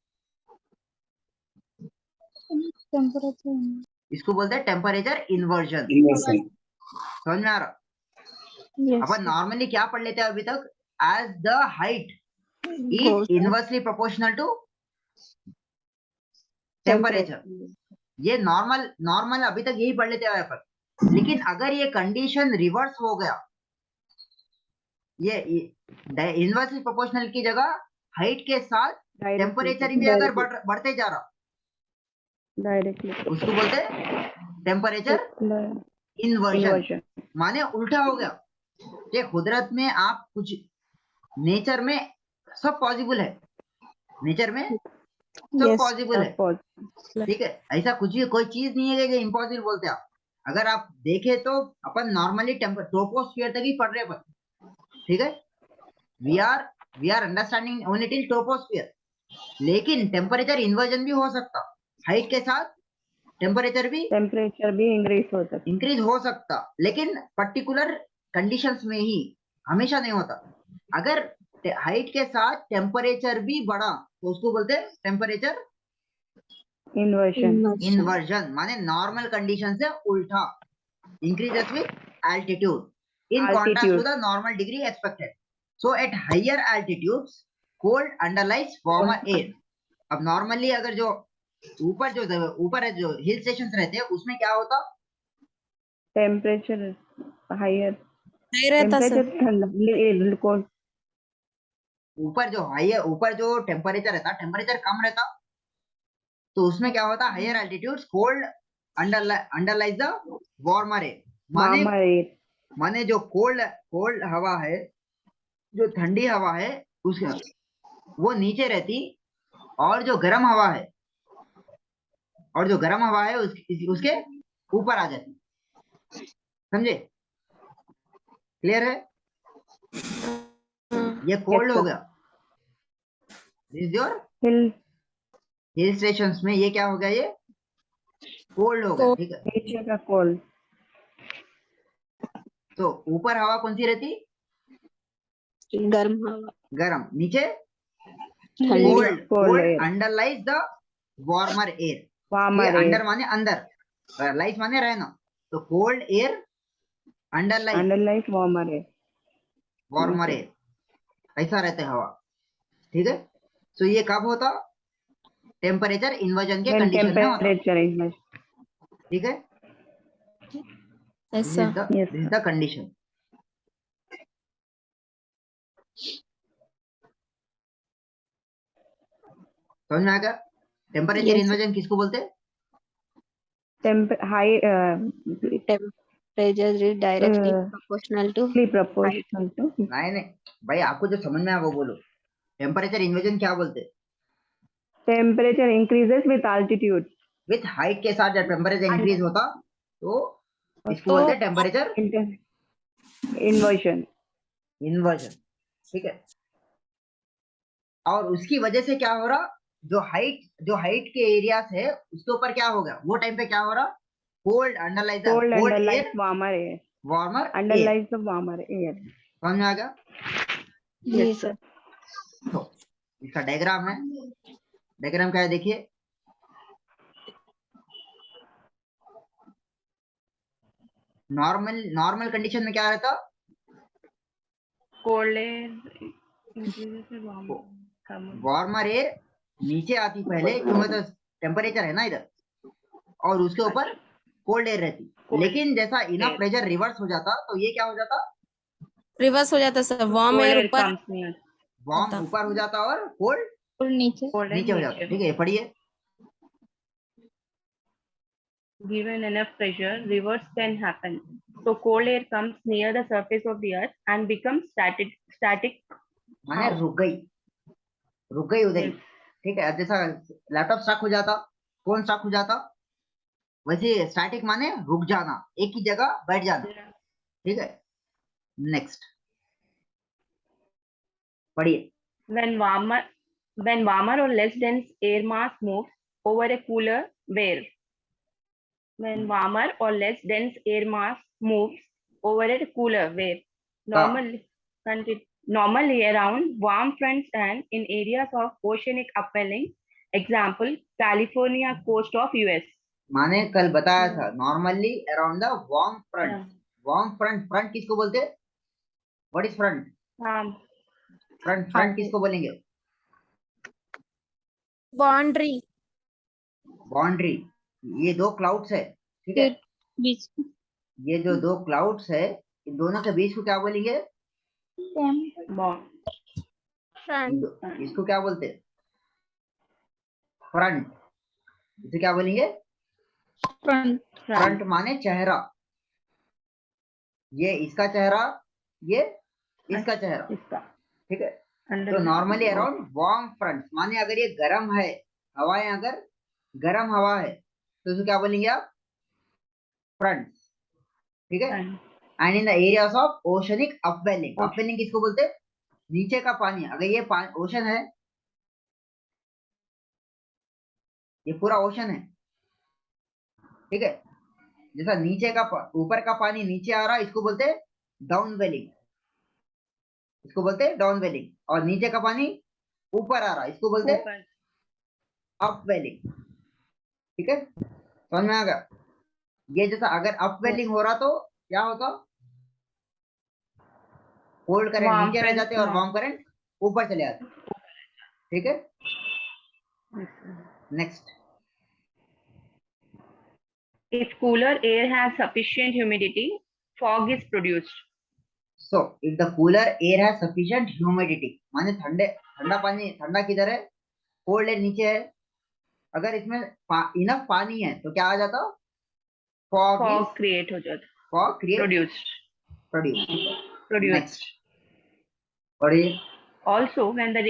इसको बोलते हैं टेम्परेचर इन्वर्जन। समझ में आ रहा? अपन नॉर्मली क्या पढ़ लेते हैं अभी तक? As the height is inversely proportional to temperature. ये नॉर्मल अभी तक यही पढ़ लेते हैं अपन। लेकिन अगर ये कंडीशन रिवर्स हो गया, ये इनवर्सली प्रोपोर्शनल की जगह हाइट के साथ टेम्परेचर भी अगर बढ़ते जा रहा, डायरेक्टली उसको बोलते हैं टेम्परेचर इन्वर्जन। माने उल्टा हो गया। ये कुदरत में आप कुछ, नेचर में सब पॉसिबल है, नेचर में सब पॉसिबल है, ठीक है। ऐसा कुछ भी कोई चीज नहीं है कि इम्पॉसिबल बोलते हैं आप। अगर आप देखें तो अपन नॉर्मली ट्रोपोस्फियर तक ही पढ़ रहे हैं, ठीक है। We are understanding only till troposphere. लेकिन टेम्परेचर इन्वर्जन भी हो सकता, हाइट के साथ टेम्परेचर भी इंक्रीज हो सकता, लेकिन पर्टिकुलर कंडीशंस में ही, हमेशा नहीं होता। अगर हाइट के साथ टेम्परेचर भी बढ़ा तो उसको बोलते हैं टेम्परेचर इन्वर्जन। माने नॉर्मल कंडीशन से उल्टा, increases with altitude in contrast to the normal degree expected. So at higher altitudes cold underlies warmer air. अब नॉर्मली अगर जो ऊपर है, जो हिल स्टेशंस रहते हैं, उसमें क्या होता? टेम्परेचर हायर रहता सर। ऊपर जो टेम्परेचर रहता, टेम्परेचर कम रहता, तो उसमें क्या होता? Higher altitudes cold underlies the warmer air. माने जो कोल्ड हवा है, जो ठंडी हवा है, उसका वो नीचे रहती, और जो गर्म हवा है उसके ऊपर आ जाती। समझे? क्लियर है? ये कोल्ड हो गया। दिस योर हिल स्टेशंस में ये क्या हो गया? ये कोल्ड हो गया, ठीक है। नीचे का कोल्ड। तो ऊपर हवा कौन सी रहती? गर्म हवा। गर्म। नीचे ठंडी। Cold underlies the warmer air. Under माने अंदर, लाइज माने रहना, तो cold air underlies warmer air, ऐसा रहता है हवा, ठीक है। तो ये कब होता? टेम्परेचर इन्वर्जन के कंडीशन में होता, ठीक है। This is the condition. समझ में आ गया? टेम्परेचर इन्वर्जन किसको बोलते हैं? Temperature is directly proportional to नहीं भाई, आपको जो समझ में आया वो बोलो। टेम्परेचर इन्वर्जन क्या बोलते हैं? Temperature increases with altitude. With height के साथ जब टेम्परेचर इंक्रीज होता तो इसको बोलते हैं टेम्परेचर इन्वर्जन। ठीक है। और उसकी वजह से क्या हो रहा? जो हाइट के एरियाज है उसके ऊपर क्या हो गया? वो टाइम पे क्या हो रहा? Cold underlies warmer underlies the warmer air. समझ में आ गया? Yes sir. तो इसका डायग्राम है। डायग्राम क्या है देखिए। नॉर्मल कंडीशन में क्या रहता? कोल्ड वार्मर एयर नीचे आती पहले, क्योंकि तो टेम्परेचर है ना इधर, और उसके ऊपर कोल्ड एयर रहती। लेकिन जैसा इनफ प्रेशर रिवर्स हो जाता तो ये क्या हो जाता? रिवर्स हो जाता सर। वार्म एयर ऊपर, वार्म ऊपर हो जाता और कोल्ड नीचे हो जाता, ठीक है। पढ़िए। given enough pressure, reverse can happen. So cold air comes near the surface of the earth and becomes static. माने रुक गई उधर ही, ठीक है। अब जैसा लैपटॉप स्टक हो जाता, फोन स्टक हो जाता, वैसे स्टैटिक माने रुक जाना, एक ही जगह बैठ जाना, ठीक है। नेक्स्ट पढ़िए। When warmer or less dense air mass moves over a cooler where. When warmer or less dense air mass moves over a cooler where. Normally around warm fronts and in areas of oceanic upwelling. Example, California coast of US. माने कल बताया था, normally around the warm front. Warm front, front किसको बोलते हैं? What is front? Front किसको बोलेंगे? Boundary. Boundary. ये दो क्लाउड्स है, ठीक है। ये जो दो क्लाउड्स है, इन दोनों के बीच को क्या बोलेंगे? इसको क्या बोलते हैं? फ्रंट। इसे क्या बोलेंगे? फ्रंट माने चेहरा। ये इसका चेहरा, ये इसका चेहरा, ठीक है। तो नॉर्मली अराउंड वार्म फ्रंट माने अगर ये गर्म है, हवाएं अगर गर्म हवा है तो इसको क्या बोलेंगे आप? फ्रंट, ठीक है। And in the areas of oceanic upwelling, upwelling किसको बोलते हैं? नीचे का पानी। अगर ये ओशन है, ये पूरा ओशन है, ठीक है। जैसा नीचे का ऊपर का पानी नीचे आ रहा है, इसको बोलते हैं डाउन वेलिंग, इसको बोलते हैं डाउन वेलिंग। और नीचे का पानी ऊपर आ रहा है, इसको बोलते हैं अप वेलिंग, ठीक है। समझ में आ गया? ये जैसा अगर अप वेलिंग हो रहा तो क्या होता? कोल्ड करंट नीचे रह जाते और वार्म करंट ऊपर चले आते, ठीक है। Next, if cooler air has sufficient humidity, fog is produced. So if the cooler air has sufficient humidity, माने ठंडा पानी, ठंडा किधर है? कोल्ड एयर नीचे है। अगर इसमें इनफ पानी है तो क्या आ जाता? फॉग क्रिएट हो जाता, फॉग क्रिएट प्रोड्यूस। नेक्स्ट पढ़िए। Also when the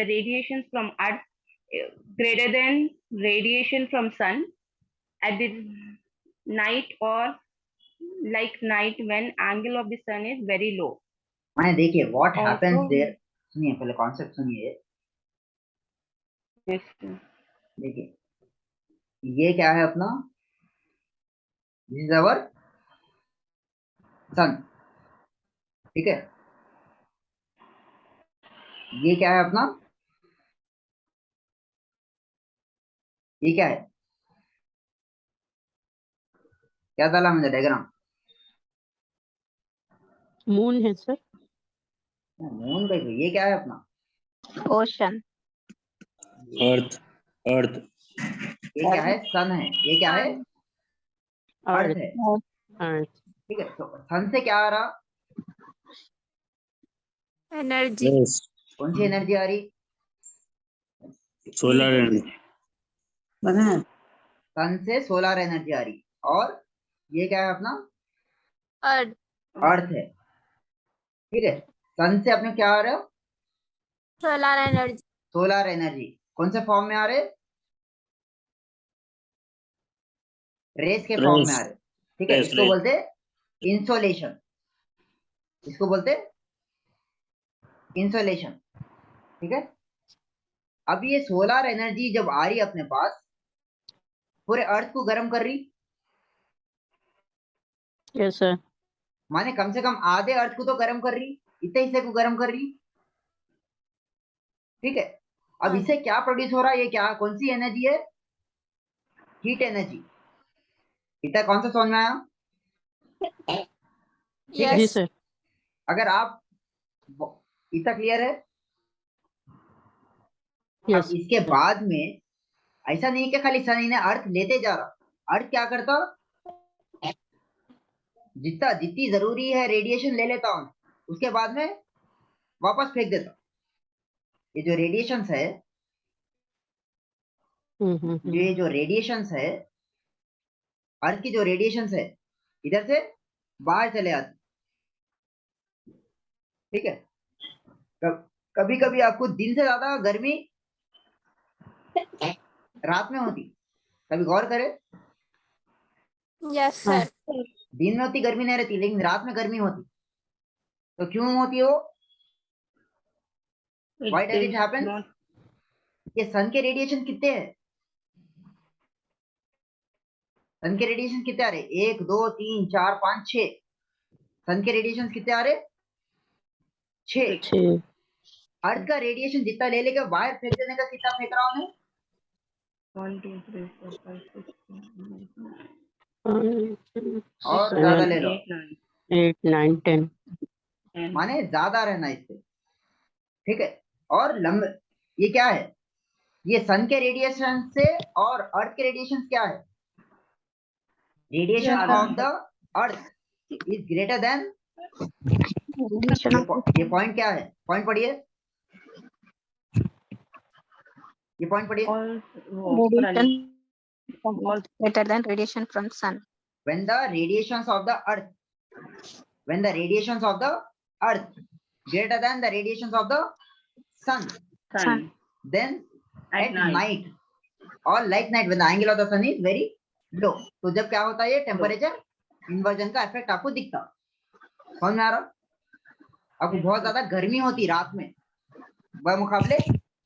radiations from earth greater than radiation from sun at the night or like night when angle of the sun is very low. माने देखिए what happens there, सुनिए पहले concept सुनिए। देखिए ये क्या है अपना? दिस इज आवर सन, ठीक है। ये क्या है अपना? ये क्या है? क्या डाला मैंने डायग्राम? मून है सर। मून पे ये क्या है अपना? ओशन। अर्थ। ये क्या है? सन है। ये क्या है? अर्थ है, ठीक है। तो सन से क्या आ रहा? एनर्जी। कौन सी एनर्जी आ रही? Solar energy. सन से सोलर एनर्जी आ रही। और ये क्या है अपना? अर्थ है, ठीक है। सन से अपने क्या आ रहा है? Solar energy. सोलर एनर्जी कौन से फॉर्म में आ रहे? रेस के फॉर्म में आ रहे, ठीक है। इसको बोलते इंसोलेशन, इसको बोलते इंसोलेशन, ठीक है। अब ये सोलर एनर्जी जब आ रही है अपने पास, पूरे अर्थ को गर्म कर रही। Yes sir. माने कम से कम आधे अर्थ को तो गर्म कर रही, इतने हिस्से को गर्म कर रही, ठीक है। अब इससे क्या प्रोड्यूस हो रहा है? ये क्या, कौन सी एनर्जी है? Heat energy. इतना कौन सा समझ में आया? जी सर। अगर आप इतना क्लियर है? यस। अब इसके बाद में ऐसा नहीं कि खाली सन इन्हें अर्थ लेते जा रहा, अर्थ क्या करता? जितनी जरूरी है रेडिएशन ले लेता हूं, उसके बाद में वापस फेंक देता। ये जो रेडिएशंस है, ये जो रेडिएशंस है, अर्थ की जो रेडिएशन है इधर से बाहर चले आते, ठीक है। कभी कभी आपको दिन से ज्यादा गर्मी रात में होती, कभी गौर करे। Yes, sir. दिन में होती गर्मी नहीं रहती, लेकिन रात में गर्मी होती। तो क्यों होती है वो? Why does it happen? ये सन के रेडिएशन कितने हैं? सन के रेडिएशन कितने आ रहे? 1 2 3 4 5 6। सन के रेडिएशन कितने आ रहे? 6। अर्थ का रेडिएशन जितना ले लेकर बाहर फेंक देने का, कितना फेंक रहा हूँ? 1 2 3 4 5 6 और ज्यादा ले लो, 8 9 10 माने ज्यादा रहना इससे, ठीक है। और लंबे, ये क्या है? ये सन के रेडिएशन से और अर्थ के रेडिएशन क्या है? Radiation of the earth is greater then, ये पॉइंट क्या है? पॉइंट पढ़िए, ये पॉइंट पढ़िए। greater than radiation from sun. When the radiations of the earth greater than the radiations of the sun, then at night or like night when the angle of the sun is very low, तो जब क्या होता है? ये temperature inversion का effect आपको दिखता। समझ में आ रहा? आपको बहुत ज्यादा गर्मी होती रात में बमुकाबले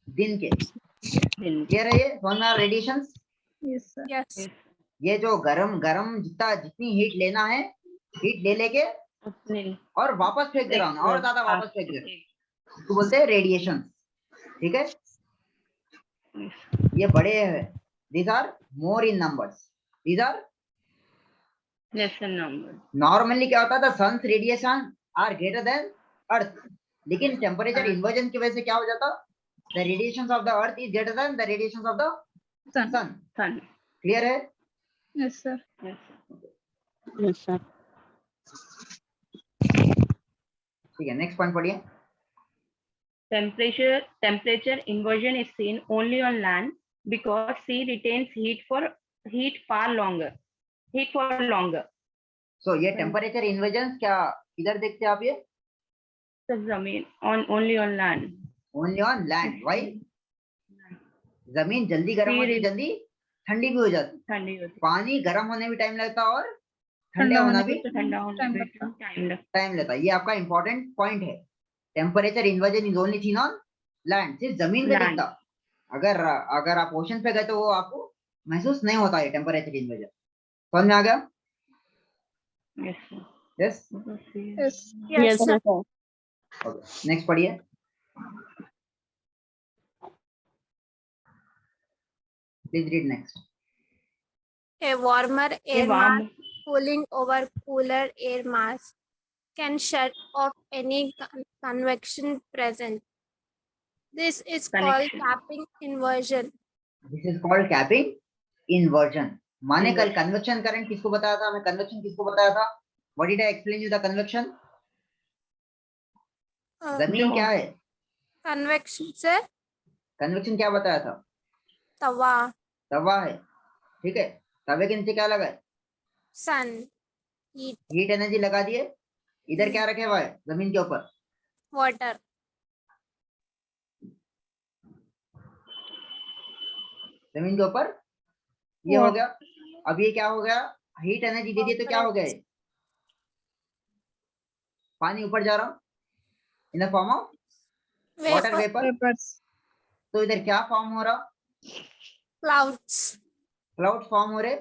दिन के। क्लियर है? ये समझ में आ रहा? Radiation, Yes. ये जो गरम जितनी हीट लेना है, हीट ले लेके और वापस फेंक दे रहा हूँ, और ज्यादा वापस फेंक दे रहा हूँ, तो बोलते हैं रेडिएशन, ठीक है। ये बड़े हैं, these are more in numbers, these are less in number. Normally क्या होता था? Sun's radiation are greater than earth, लेकिन टेम्परेचर इन्वर्जन की वजह से क्या हो जाता? The radiation of the earth is greater than the radiation of the sun. Clear है? Yes, sir. Yes, sir. ठीक है, नेक्स्ट पॉइंट पढ़िए। Temperature inversion is seen only on land because sea retains heat far longer. सो ये temperature inversion क्या इधर देखते हैं आप? ये जमीन only on land. Only on land. Why? जमीन जल्दी गर्म होती, जल्दी ठंडी भी हो जाती। पानी गर्म होने में टाइम लगता और ठंडा होना भी टाइम लेता है। ये आपका इंपॉर्टेंट पॉइंट है। Temperature inversion is only seen on land, सिर्फ जमीन पे दिखता। अगर आप ओशन पे गए तो वो आपको महसूस नहीं होता है टेम्परेचर इन्वर्जन। समझ में आ गया? यस। Yes, sir. नेक्स्ट पढ़िए। Please read next. A warmer air mass warm cooling over cooler air mass can shut off any convection present. This is called Connection. capping inversion. This is called capping inversion. माने कल convection current किसको बताया था? मैं convection किसको बताया था? What did I explain you the convection? जमीन क्या है? Convection, sir. कन्वेक्शन क्या बताया था? तवा है, ठीक है। तवे के नीचे क्या लगा है? सन। हीट एनर्जी लगा दिए। इधर क्या रखे हुआ है जमीन के ऊपर? वाटर। जमीन के ऊपर ये हो गया। अब ये क्या हो गया? हीट एनर्जी दे दी तो क्या हो गया? पानी ऊपर जा रहा in the form of water vapour. तो इधर क्या फॉर्म हो रहा? क्लाउड्स फॉर्म हो रहे।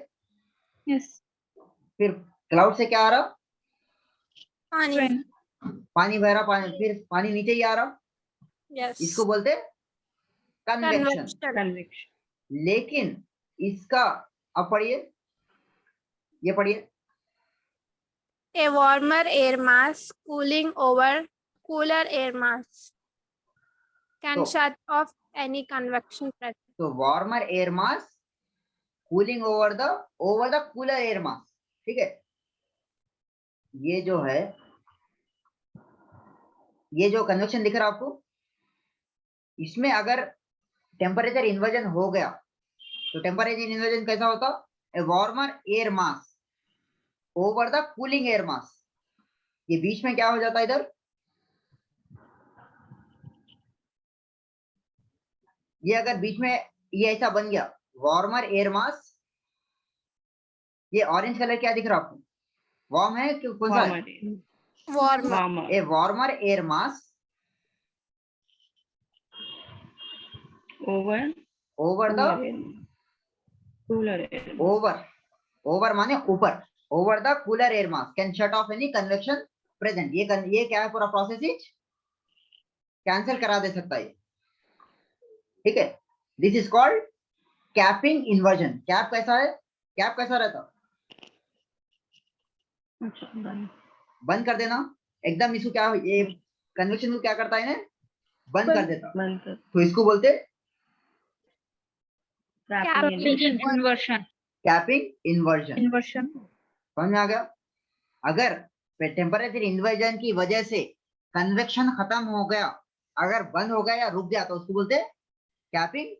Yes. फिर क्लाउड से क्या आ रहा? पानी। पानी बह रहा, फिर पानी नीचे ही आ रहा। Yes. इसको बोलते कन्वेक्शन। लेकिन इसका अब पढ़िए, ये पढ़िए। A warmer air mass cooling over cooler air mass can shut off any convection present. So warmer air mass cooling over the cooler air mass, ठीक है। ये जो है, ये जो कन्वेक्शन दिख रहा है आपको, इसमें अगर टेम्परेचर इन्वर्जन हो गया तो टेम्परेचर इन्वर्जन कैसा होता? A warmer air mass over the cooling air mass. ये बीच में क्या हो जाता है इधर, ये अगर बीच में ये ऐसा बन गया वार्मर एयर मास, ये ऑरेंज कलर क्या दिख रहा है आपको, वार्म है कि कौन सा है? Warmer. A warmer air mass over the cooler air. Over माने ऊपर, over the cooler air mass can shut off any convection present. ये क्या है, पूरा प्रोसेस ही कैंसिल करा दे सकता है, ठीक है। This is called capping inversion. Cap कैसा है, कैप कैसा रहता, बंद कर देना एकदम। इसको क्या, ये कन्वेक्शन को क्या करता है इन्हें, बंद कर देता, तो इसको बोलते Inversion. Capping inversion. Inversion. समझ में आ गया? अगर टेम्परेचर इन्वर्जन की वजह से कन्वेक्शन खत्म हो गया, अगर बंद हो गया या रुक गया, तो उसको बोलते कैपिंग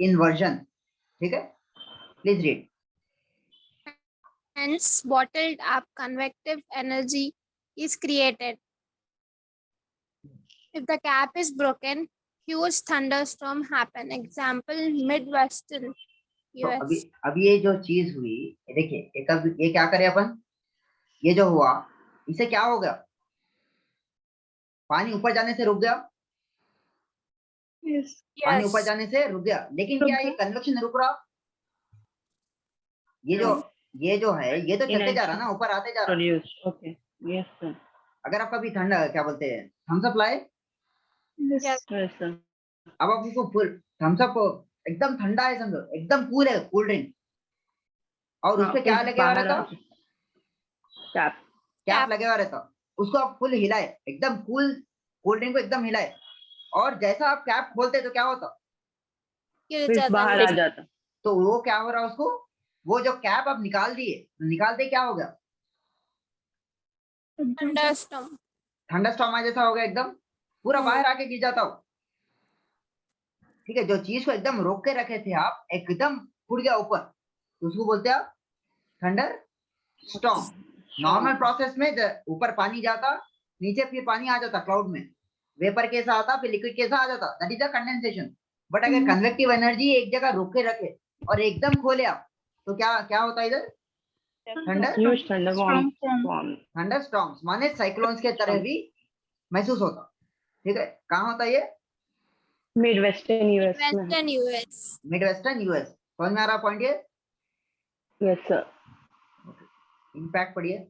इन्वर्जन, ठीक है। Please read. Hence, bottled up convective energy is created. If the cap is broken, huge thunderstorm happen. Example, Midwestern तो US. अभी ये जो चीज हुई, देखिए ये क्या करे अपन, ये जो हुआ इसे क्या हो गया, पानी ऊपर जाने से रुक गया, Yes. पानी ऊपर जाने से रुक गया, लेकिन क्या ये कन्वेक्शन रुक रहा, ये जो है ये तो चलते जा रहा ना, ऊपर आते जा रहा। Okay. Yes, sir. अगर आपका भी ठंडा क्या बोलते हैं थम्स अप लाए, Yes. Yes, sir. अब आप उसको फुल थम्स अप एकदम ठंडा है समझो, एकदम कूल है कूल ड्रिंक, और उसपे क्या लगे हुआ रहता, कैप लगे हुआ रहता, उसको आप फुल हिलाए, एकदम कूल कूल ड्रिंक को एकदम हिलाए, और जैसा आप कैप खोलते तो क्या होता, बाहर आ जाता। तो वो क्या हो रहा उसको, वो जो कैप आप निकालते क्या हो गया, Thunderstorm. थंडरस्टॉर्म जैसा हो गया, एकदम पूरा बाहर आके गिर जाता हो, ठीक है। जो चीज को एकदम रोक के रखे थे आप, एकदम फूट गया ऊपर, तो उसको बोलते हैं थंडर स्टॉर्म। नॉर्मल प्रोसेस में ऊपर पानी जाता, नीचे फिर पानी आ जाता क्लाउड में, वेपर कैसा आता फिर लिक्विड कैसा आ जाता, that is the condensation. But अगर कन्वेक्टिव एनर्जी एक जगह रोक के रखे और एकदम खोले आप, तो क्या होता है इधर, थंडर स्टॉर्म्स माने साइक्लोन्स के तरह भी महसूस होता, ठीक है। कहाँ होता है ये, मिडवेस्टर्न यूएस में। Western US. Midwestern US. समझ में आ रहा पॉइंट ये? Yes sir. इम्पैक्ट पढ़िए।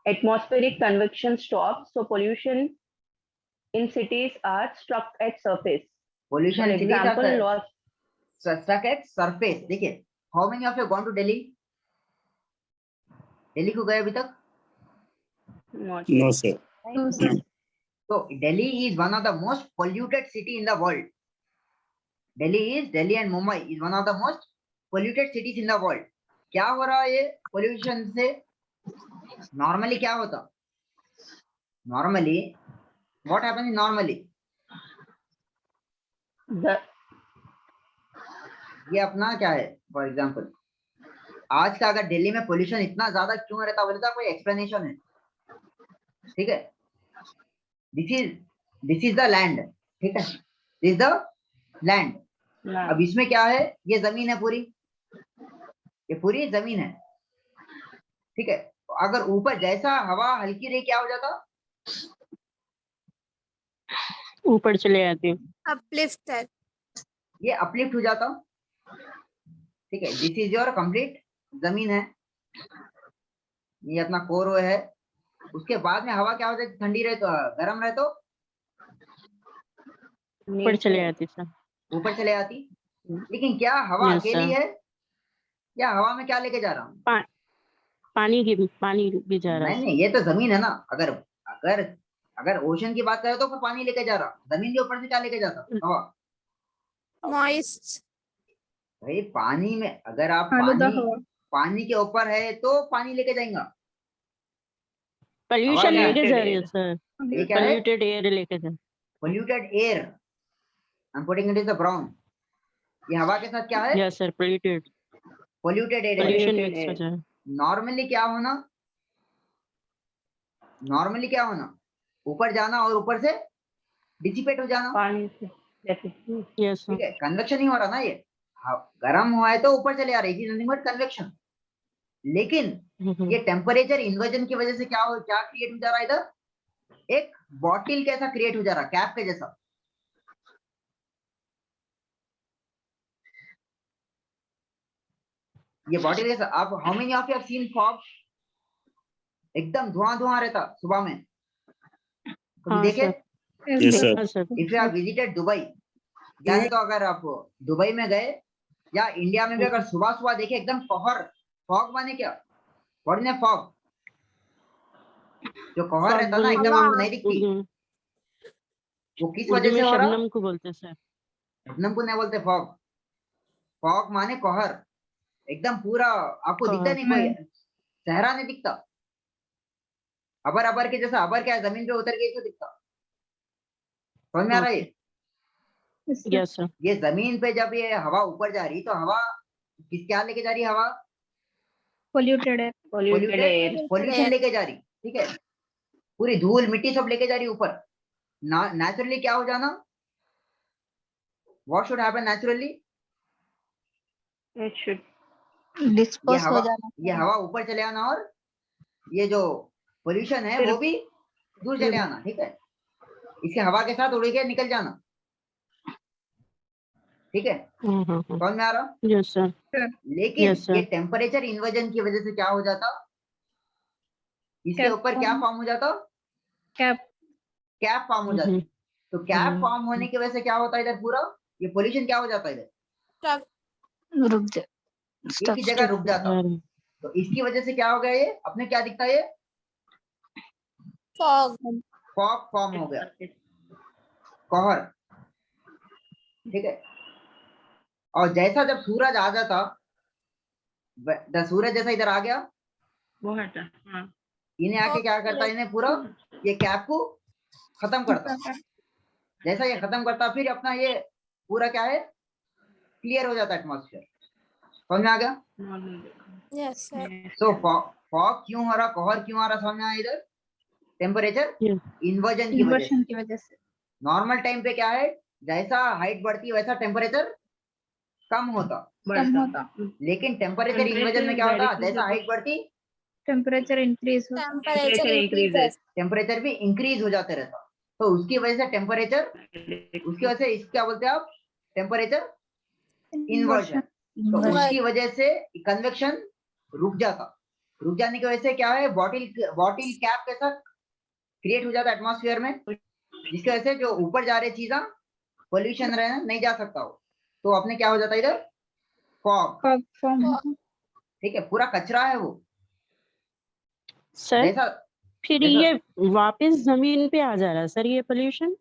Atmospheric convection stops, so pollution in cities are struck at surface. Pollution For in cities are example, loss. struck at surface। देखिए, how many of you gone to Delhi? Delhi को गए अभी तक? No, sir. No, sir. So Delhi is one of the most polluted city in the world. Delhi and Mumbai is one of the most polluted cities in the world. क्या हो रहा है ये pollution से? Normally क्या होता? Normally, what happens normally? ये अपना क्या है? For example, आज का अगर दिल्ली में pollution इतना ज्यादा क्यों रहता बोले तो कोई explanation है, ठीक है। This is the land, ठीक है। This is the land. अब इसमें क्या है, ये जमीन है पूरी, ये पूरी जमीन है, ठीक है। अगर ऊपर जैसा हवा हल्की रही क्या हो जाता, ऊपर चले जाती, Uplifted. ये अपलिफ्ट हो जाता, ठीक है। दिस इज योर कंप्लीट जमीन है, ये अपना कोर है। उसके बाद में हवा क्या हो जाती, ठंडी रहे तो गर्म रहे तो ऊपर चले जाती सर, ऊपर चले जाती। लेकिन क्या हवा अकेली है, या हवा में क्या लेके जा रहा हूँ, पानी भी जा रहा है। नहीं, ये तो जमीन है ना। अगर ओशन की बात करें तो फिर पानी लेके जा रहा, जमीन के ऊपर से क्या लेके जाता, हवा। Moist. भाई पानी में अगर आप पानी के ऊपर है तो पानी लेके जाएगा, पोल्यूशन लेके जा रही है सर, ये क्या है, पोल्यूटेड एयर लेके जा, polluted air, I'm putting it in the brown, ये हवा के साथ क्या है? Yes, sir. Polluted. Polluted air है। Pollution Polluted mix हो air. जाए. नॉर्मली क्या होना? नॉर्मली क्या होना? ऊपर जाना और ऊपर से डिसिपेट हो जाना। पानी से Yes, sir. ठीक है, कन्वेक्शन ही हो रहा ना ये। गर्म हुआ है तो ऊपर चले आ रही थी, नथिंग बट कन्वेक्शन। लेकिन Mhm. ये टेम्परेचर इन्वर्जन की वजह से क्या क्रिएट हो जा रहा है इधर? एक बॉटल कैसा क्रिएट हो जा रहा, कैप के जैसा। ये बॉटल कैसा। आप how many of you have seen fog? एकदम धुआं रहता सुबह में, कभी हाँ, देखे? sir. Yes, Yes, sir. sir. If you have visited Dubai, यानी तो अगर आप दुबई में गए या इंडिया में भी अगर सुबह सुबह देखे एकदम कोहर, फॉग माने क्या? What is fog? जो कोहर Fog रहता ना, बोलने एकदम हवा। आपको नहीं दिखती, उर्दू वो किस उर्दू वजह में से हो रहा? शबनम को बोलते हैं, सर. शबनम को नहीं बोलते फॉग। फॉग माने कोहर, एकदम पूरा आपको दिखता नहीं, कोई सहरा नहीं दिखता। अबर अबर के जैसा, अबर क्या है, जमीन पे उतर गई तो दिखता। समझ में आ रहा है? Yes, sir. ये जमीन पे जब ये हवा ऊपर जा रही तो हवा किस क्या लेके जा रही है? हवा Polluted air. polluted air. Pollution लेके जा रही। ठीक है, पूरी धूल मिट्टी सब लेके जा रही ऊपर। नेचुरली क्या हो जाना? What should happen naturally? It should dispose हो जाना. ये हवा ऊपर चले आना और ये जो पोल्यूशन है वो भी दूर चले आना। ठीक है, इसके हवा के साथ उड़ के निकल जाना। ठीक है, समझ में आ रहा? Yes, sir. लेकिन Yes, sir. ये टेम्परेचर इन्वर्जन की वजह से क्या हो जाता? इसके Cap ऊपर क्या form. फॉर्म हो जाता? Cap. कैप फॉर्म हो जाती। तो कैप फॉर्म होने की वजह से क्या होता है इधर? पूरा ये पोल्यूशन क्या हो जाता है इधर? रुक जा. एक ही जगह रुक जाता। तो इसकी वजह से क्या हो गया? ये अपने क्या दिखता है? ये फॉग। फॉग फॉर्म हो गया, कोहर। ठीक है, और जैसा जब सूरज आ जाता, सूरज जैसा इधर आ गया, वो हटा. हाँ. इन्हें आके क्या करता है? इन्हें पूरा ये कैप को खत्म करता। जैसा ये खत्म करता, फिर अपना ये पूरा क्या है, क्लियर हो जाता एटमॉस्फेयर। समझ में आ गया? Yes sir. तो फॉग क्यों हो रहा, कोहर क्यों आ रहा? समझ में आया इधर? टेम्परेचर इन्वर्जन की वजह से। Inversion की वजह से. नॉर्मल टाइम पे क्या है, जैसा हाइट बढ़ती है वैसा टेम्परेचर कम होता। कम होता. लेकिन टेम्परेचर इन्वर्जन में क्या होता? जैसा हाइट बढ़ती Temperature increase होता. Temperature increases. टेम्परेचर भी इंक्रीज हो जाते रहता। तो उसकी वजह से टेम्परेचर, उसकी वजह से इस क्या बोलते हैं आप? Temperature inversion. तो उसकी वजह से कन्वेक्शन रुक जाता। रुक जाने की वजह से क्या है, बॉटल कैप के साथ क्रिएट हो जाता एटमॉस्फेयर में, जिसकी वजह से जो ऊपर जा रही चीजा पोल्यूशन रहना नहीं जा सकता हो। तो अपने क्या हो जाता है इधर? फॉग। Fog form होता. ठीक है, पूरा कचरा है वो। सर जैसा फिर ये वापस जमीन पे आ जा रहा है सर, ये पोल्यूशन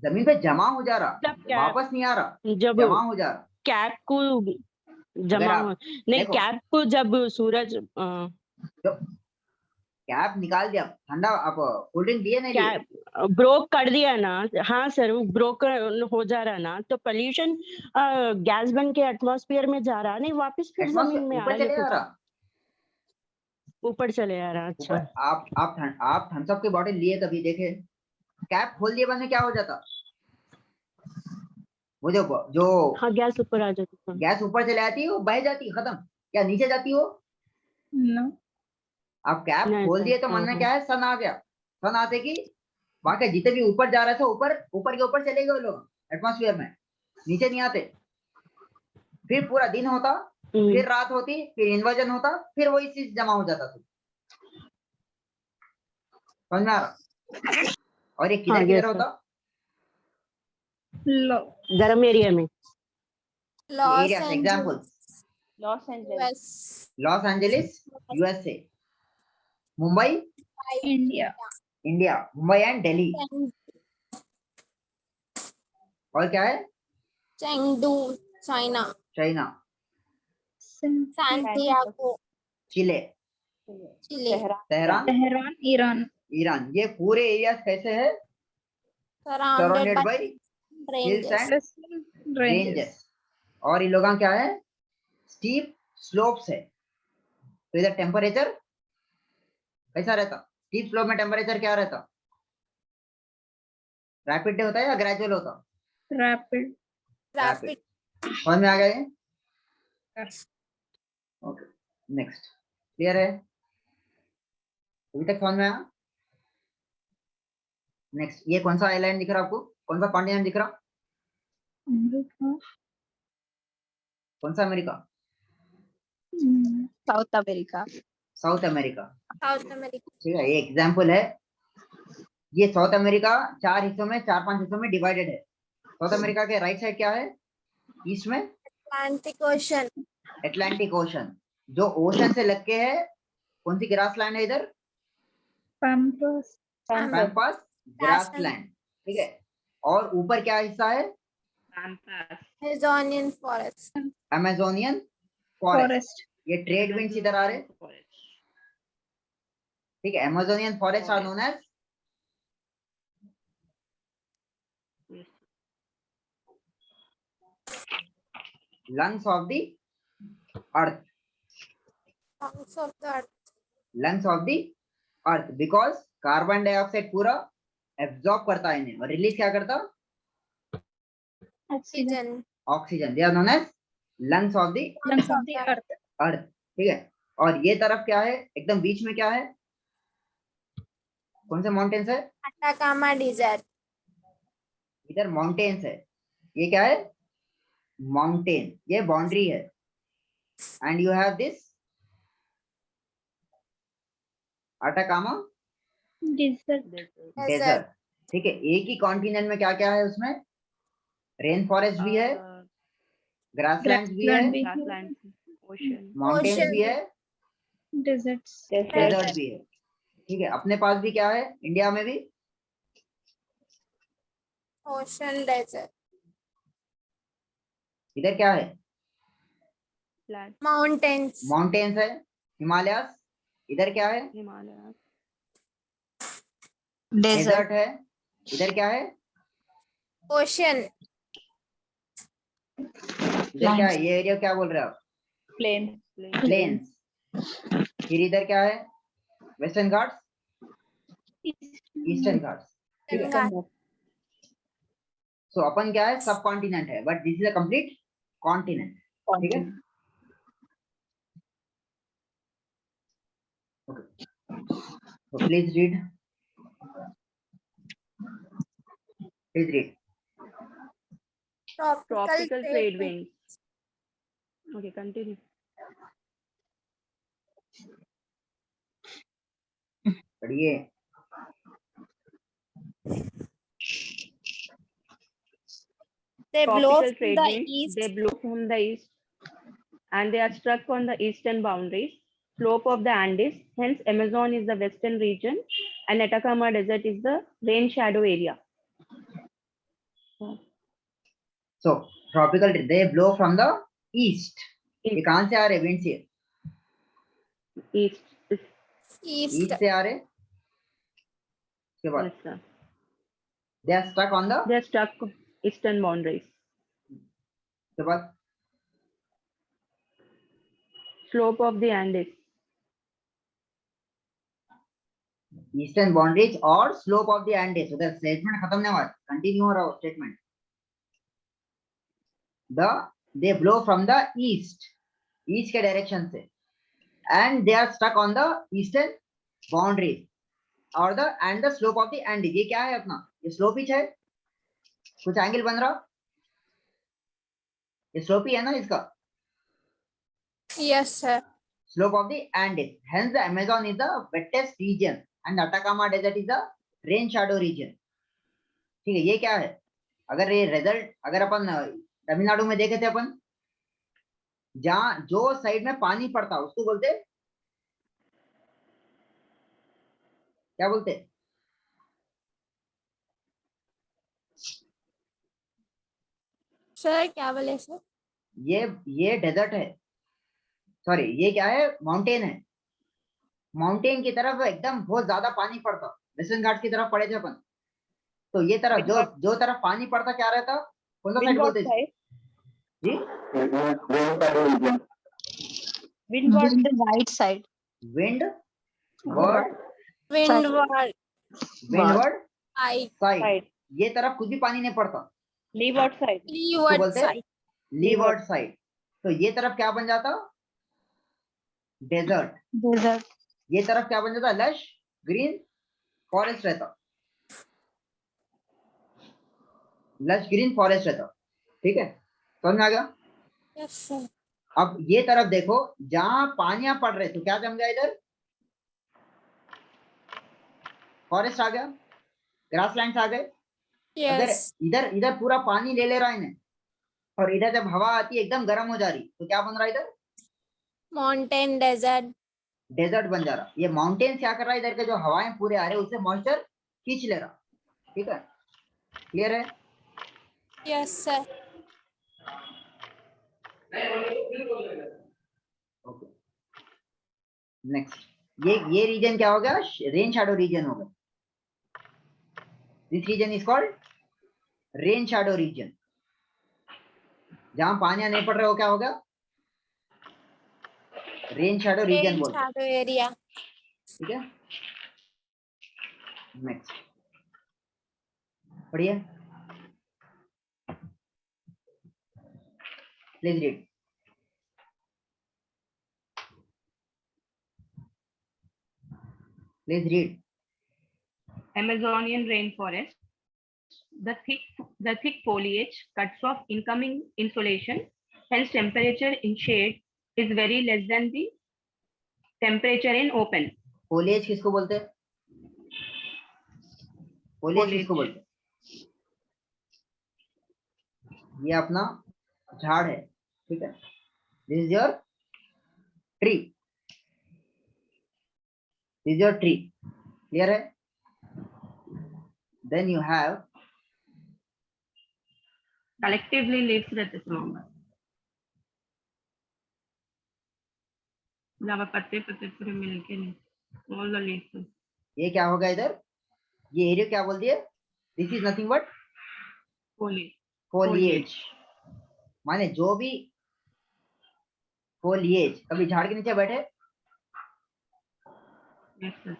जमीन पे जमा हो जा रहा, मतलब क्या? वापस नहीं आ रहा, जब जमा हो जा रहा। कैप को अगर जमा आप हो नहीं, देखो, कैप को जब सूरज कैप निकाल दिया, ठंडा आप कोल्ड ड्रिंक दिए नहीं लिए? कैप ब्रोक कर दिया ना। हाँ सर, वो ब्रोक हो जा रहा ना, तो पोल्यूशन गैस बन के एटमॉस्फेयर में जा रहा नहीं, वापस फिर जमीन में आ ऊपर चले जा रहा, रहा, ऊपर चले आ रहा। अच्छा, आप थम्स अप की बॉटल लिए कभी देखे? कैप खोल दिए बाद में क्या हो जाता? वो जो हाँ गैस ऊपर आ जाती है। गैस ऊपर चले आती है, वो बह जाती है, खत्म। क्या नीचे जाती हो? No. आप कैप नहीं खोल सर, दिए तो मन में क्या है, सन आ गया। सन आते की बाकी जितने भी ऊपर जा रहे थे, ऊपर के ऊपर चले गए लोग एटमॉस्फेयर में, नीचे नहीं आते। फिर पूरा दिन होता, फिर रात होती, फिर इन्वर्जन होता, फिर वही चीज जमा हो जाता था। समझ में आ रहा? और ये किधर किधर होता? गर्म एरिया में। Area example, Los Angeles USA, Mumbai India, Mumbai and Delhi, और क्या है? Chengdu China, China, Santiago Chile, Chile, Tehran Iran. Iran. ये पूरे एरिया कैसे है? Surrounded surrounded by by hills and Ranges. Ranges. और इन लोगों का क्या है, स्टीप स्लोप्स है। तो इधर टेम्परेचर कैसा रहता, स्टीप स्लोप में टेम्परेचर क्या रहता, रैपिड होता है या ग्रेजुअल होता? रैपिड। Rapid. समझ में आ गया ये? ओके नेक्स्ट, क्लियर है अभी तक, समझ में आया? नेक्स्ट, ये कौन सा आइलैंड दिख रहा आपको, कौन सा कॉन्टिनेंट दिख रहा, अमेरिका। कौन सा America? South America. South America. South America. ठीक है, ये एग्जाम्पल है। ये साउथ अमेरिका 4 हिस्सों में, 4-5 हिस्सों में डिवाइडेड है। साउथ अमेरिका के राइट साइड क्या है, ईस्ट में Atlantic Ocean. अटलांटिक ओशन, जो ओशन से लग के है, कौन सी ग्रास लैंड है इधर, पैम्पस। पैम्पास grass land. ठीक है, और ऊपर क्या हिस्सा है, Amazonian forest. Amazonian forest. ये ट्रेड विंड्स इधर आ रहे, ठीक है, Amazonian forest are known as lungs of the earth, Lungs of the earth. lungs of the earth, because carbon dioxide पूरा एब्जॉर्ब करता है इन्हें और रिलीज क्या करता, Oxygen. Oxygen. They are known as lungs of the lungs of the earth. earth। ठीक है, और ये तरफ क्या है, एकदम बीच में क्या है, कौन से माउंटेन्स है, Atacama Desert. इधर माउंटेन्स है, ये क्या है, माउंटेन, ये बाउंड्री है, and you have this Atacama desert. Desert. ठीक है, एक ही कॉन्टिनेंट में क्या क्या है, उसमें रेन फॉरेस्ट भी है, ग्रासलैंड भी है, माउंटेन्स भी है, डेजर्ट्स। डेजर्ट भी है। ठीक है, अपने पास भी क्या है, इंडिया में भी Ocean desert. इधर क्या है, Mountains. माउंटेन्स है, हिमालयस। इधर क्या है, डेजर्ट है। इधर क्या है, Ocean. इधर क्या है, ये एरिया क्या बोल रहे हो आप, प्लेन। प्लेन्स। फिर इधर क्या है, वेस्टर्न घाट्स, ईस्टर्न घाट्स। ठीक है, Ganga. सो अपन क्या है, सब कॉन्टिनेंट है, but this is a complete continent. ठीक है, okay, so please read, please read. Tropical trade winds. Okay, continue. पढ़िए, They blow Tropical from trade the winds, east. they blow from the east and they are struck on the eastern boundaries, slope of the Andes. Hence, Amazon is the western region and Atacama Desert is the rain shadow area. so tropical they blow from the east. ये कहाँ से आ रहे winds, ये East. East. से आ रहे, उसके बाद Yes, sir. they are stuck on the, They are struck eastern boundaries, उसके बाद slope of the Andes. Eastern boundaries और स्लोप ऑफ द एंडेस। उधर स्टेटमेंट खत्म नहीं हुआ, कंटिन्यू हो रहा है statement. The they blow from the east, east के डायरेक्शन से, and they are stuck on the eastern boundaries और the and the slope of the Andes. ये क्या है अपना, ये स्लोप ही है, कुछ एंगल बन रहा, ये स्लोप ही है ना इसका, Yes, sir. slope of the Andes. Hence, the Amazon is the wettest region and Atacama Desert is the rain shadow region. ठीक है, ये क्या है, अगर ये रिजल्ट अगर अपन तमिलनाडु में देखे थे अपन, जहाँ जो साइड में पानी पड़ता उसको बोलते क्या बोलते, Sir, क्या बोले sir? ये डेजर्ट है, सॉरी ये क्या है, माउंटेन है। माउंटेन की तरफ एकदम बहुत ज्यादा पानी पड़ता, वेस्टर्न घाट की तरफ पड़े थे अपन, तो ये तरफ जो तरफ पानी पड़ता क्या रहता, कौन सा साइड बोलते, जी Windward. Right side. Wind word Windward windward side. Side, Side. ये तरफ कुछ भी पानी नहीं पड़ता, Leeward side. Leeward बोलते हैं? side. Levered side. तो ये तरफ क्या बन जाता? डेजर्ट। Desert. ये तरफ क्या बन जाता? लश ग्रीन फॉरेस्ट रहता, लश ग्रीन फॉरेस्ट रहता। ठीक है, समझ में आ गया? Yes, sir. अब ये तरफ देखो, जहां पानियां पड़ रहे तो क्या जम गया? इधर फॉरेस्ट आ गया, ग्रासलैंड्स आ गए। अगर Yes. इधर इधर पूरा पानी ले रहा है इन्हें, और इधर जब हवा आती है एकदम गर्म हो जा रही, तो क्या बन रहा है? इधर Mountain desert. डेजर्ट बन जा रहा। ये माउंटेन क्या कर रहा है? इधर के जो हवाएं पूरे आ रहे उससे मॉइस्चर खींच ले रहा। ठीक है, क्लियर है? Yes, sir. Okay, next. ये रीजन क्या हो गया? रेन शैडो रीजन हो गया। This region is called rain shadow region. जहां पानी नहीं पड़ रहे हो क्या हो गया? रेन शैडो रीजन Rain बोलते हैं। shadow area. ठीक है, नेक्स्ट पढ़िए, please read. Please read. Amazonian rainforest. The thick foliage cuts off incoming insolation. Hence, temperature in shade is very less than the temperature in open. Foliage किसको बोलते हैं? Foliage किसको बोलते हैं? ये अपना झाड़ है। ठीक है, this is your tree, this is your tree. Clear है? Then you have Collectively leaves रहते longer. मतलब पत्ते पत्ते पूरे मिलके नहीं, all the leaves. ये क्या होगा इधर? ये एरिया क्या बोल दिए? This is nothing but Foliage. Foliage. माने जो भी फोलिएज, कभी झाड़ के नीचे बैठे? Yes, sir.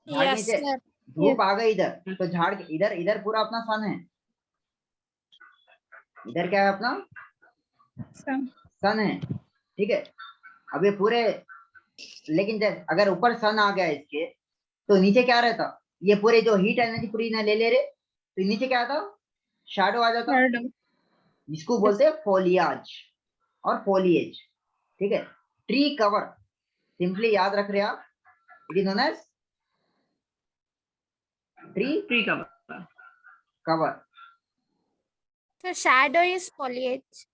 झाड़ के Yes, नीचे sir. धूप आ गई इधर, तो झाड़ के इधर इधर पूरा अपना सन है। इधर क्या है? अपना Sun. सन है। ठीक है, अब ये पूरे, लेकिन अगर ऊपर सन आ गया इसके, तो नीचे क्या रहता? ये पूरे जो हीट एनर्जी पूरी ना ले ले रहे, तो नीचे क्या आता? शैडो आ जाता, Shadow. जिसको बोलते हैं फोलियाज और फोलिएज। ठीक है, ट्री कवर, सिंपली याद रख रहे आप, it is known as tree Tree cover. Cover. So shadow is foliage.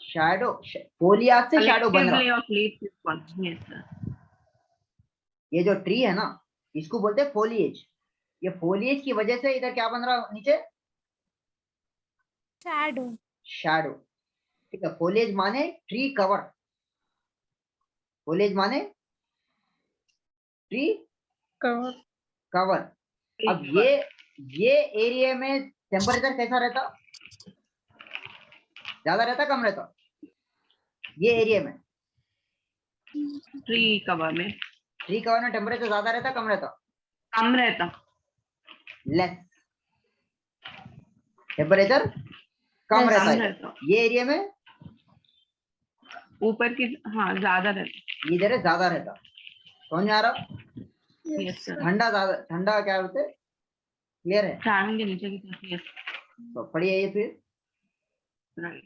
Shadow, foliage से शैडो बन Collectively रहा। of leaves is called. Yes, sir. ये जो ट्री है ना, इसको बोलते हैं फोलिएज। ये फोलिएज की वजह से इधर क्या बन रहा नीचे? Shadow. शैडो। ठीक है, फोलिएज माने ट्री कवर, फोलिएज माने ट्री Cover. कवर। अब ये एरिया में टेम्परेचर कैसा रहता? ज्यादा रहता कम रहता? ये एरिया में Tree cover में ट्री कवर में टेम्परेचर ज्यादा रहता कम रहता? कम रहता. लेस, टेम्परेचर कम रहता है। रहता. ये एरिया में ऊपर की हाँ ज्यादा रहता. इधर ज्यादा रहता। समझ में आ रहा? Yes, sir. ठंडा ज्यादा, ठंडा क्या होते? क्लियर है? चारों के नीचे की तरफ. Yes. तो पढ़िए ये फिर। Right.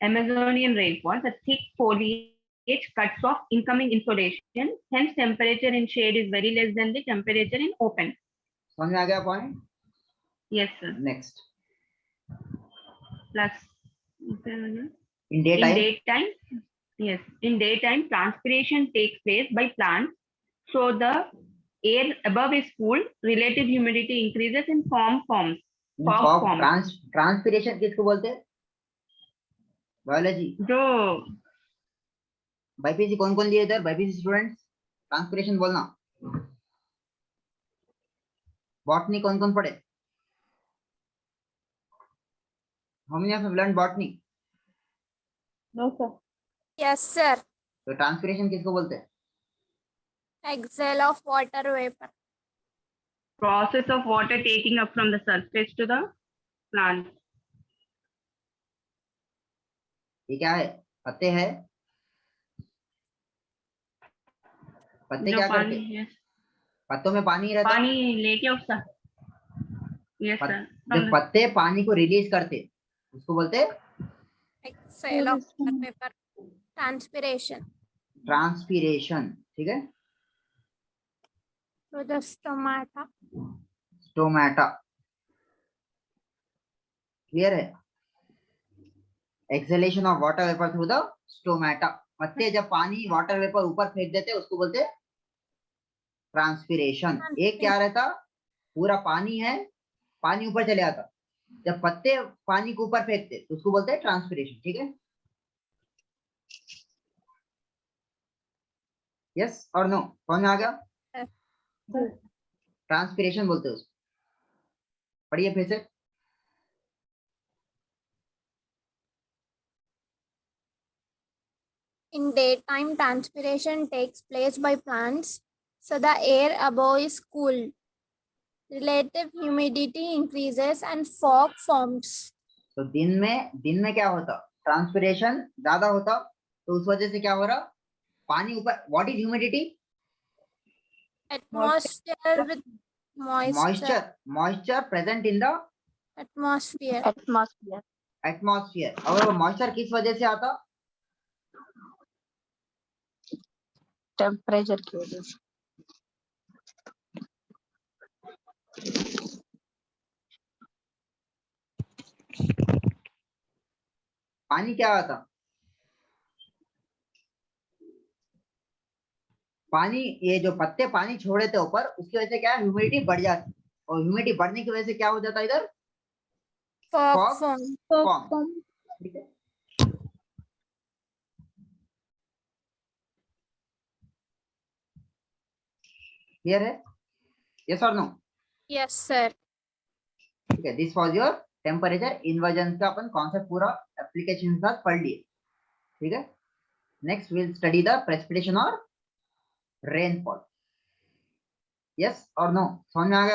Amazonian rainforest, the thick foliage cuts off incoming insolation. Hence, temperature in shade is very less than the temperature in open. समझ में आ गया point? Yes, sir. Next, Plus, in day in time daytime, yes, in daytime, transpiration takes place by plants. So the air above is cool. Relative humidity increases in forms. fog forms. Transpiration किसको बोलते हैं? Biology. जो BiPC कौन कौन लिए इधर? BiPC students, transpiration बोलना। Botany कौन कौन पढ़े? How many of you have learned botany? No, sir. Yes, sir. तो ट्रांसपिरेशन किसको बोलते हैं? Exhale of water vapor. Process of water taking up from the surface to the plant. ये क्या है? पत्ते हैं, पत्ते जो क्या करते पानी हैं? yes, पत्तों में पानी रहता है। पानी लेके उसका yes sir from जब पत्ते पानी को रिलीज करते उसको बोलते हैं Exhale of water vapor. Transpiration. Transpiration. ठीक है, Through the stomata. Stomata. Clear है? Exhalation of water vapour through the stomata. पत्ते जब पानी वाटर वेपर ऊपर फेंक देते उसको बोलते हैं ट्रांसपीरेशन। एक क्या रहता, पूरा पानी है, पानी ऊपर चले आता, जब पत्ते पानी को ऊपर फेंकते तो उसको बोलते हैं ट्रांसपीरेशन। ठीक है, यस और नो? समझ में आ गया? ट्रांसपीरेशन बोलते हैं उसको। पढ़िए फिर से। In daytime, transpiration takes place by plants, so the air above is cooled. Relative humidity increases and fog forms. तो दिन में क्या होता, ट्रांसपीरेशन ज्यादा होता, तो उस वजह से क्या हो रहा, पानी ऊपर। What is humidity? Atmosphere with moisture. Moisture present in the Atmosphere. Atmosphere. और वो मॉइस्चर किस वजह से आता? टेम्परेचर की वजह से। पानी क्या आता? पानी, ये जो पत्ते पानी छोड़ देते ऊपर, उसकी वजह से क्या है, ह्यूमिडिटी बढ़ जाती, और ह्यूमिडिटी बढ़ने की वजह से क्या हो जाता है इधर? Fog Fog form. form। ठीक है, क्लियर है? यस और नो? Yes, sir. ठीक है, this was your temperature inversion का अपन कॉन्सेप्ट पूरा एप्लीकेशन के साथ पढ़ लिए। ठीक है, next will study the precipitation और रेनफॉल। यस और नो? समझ में आ गया?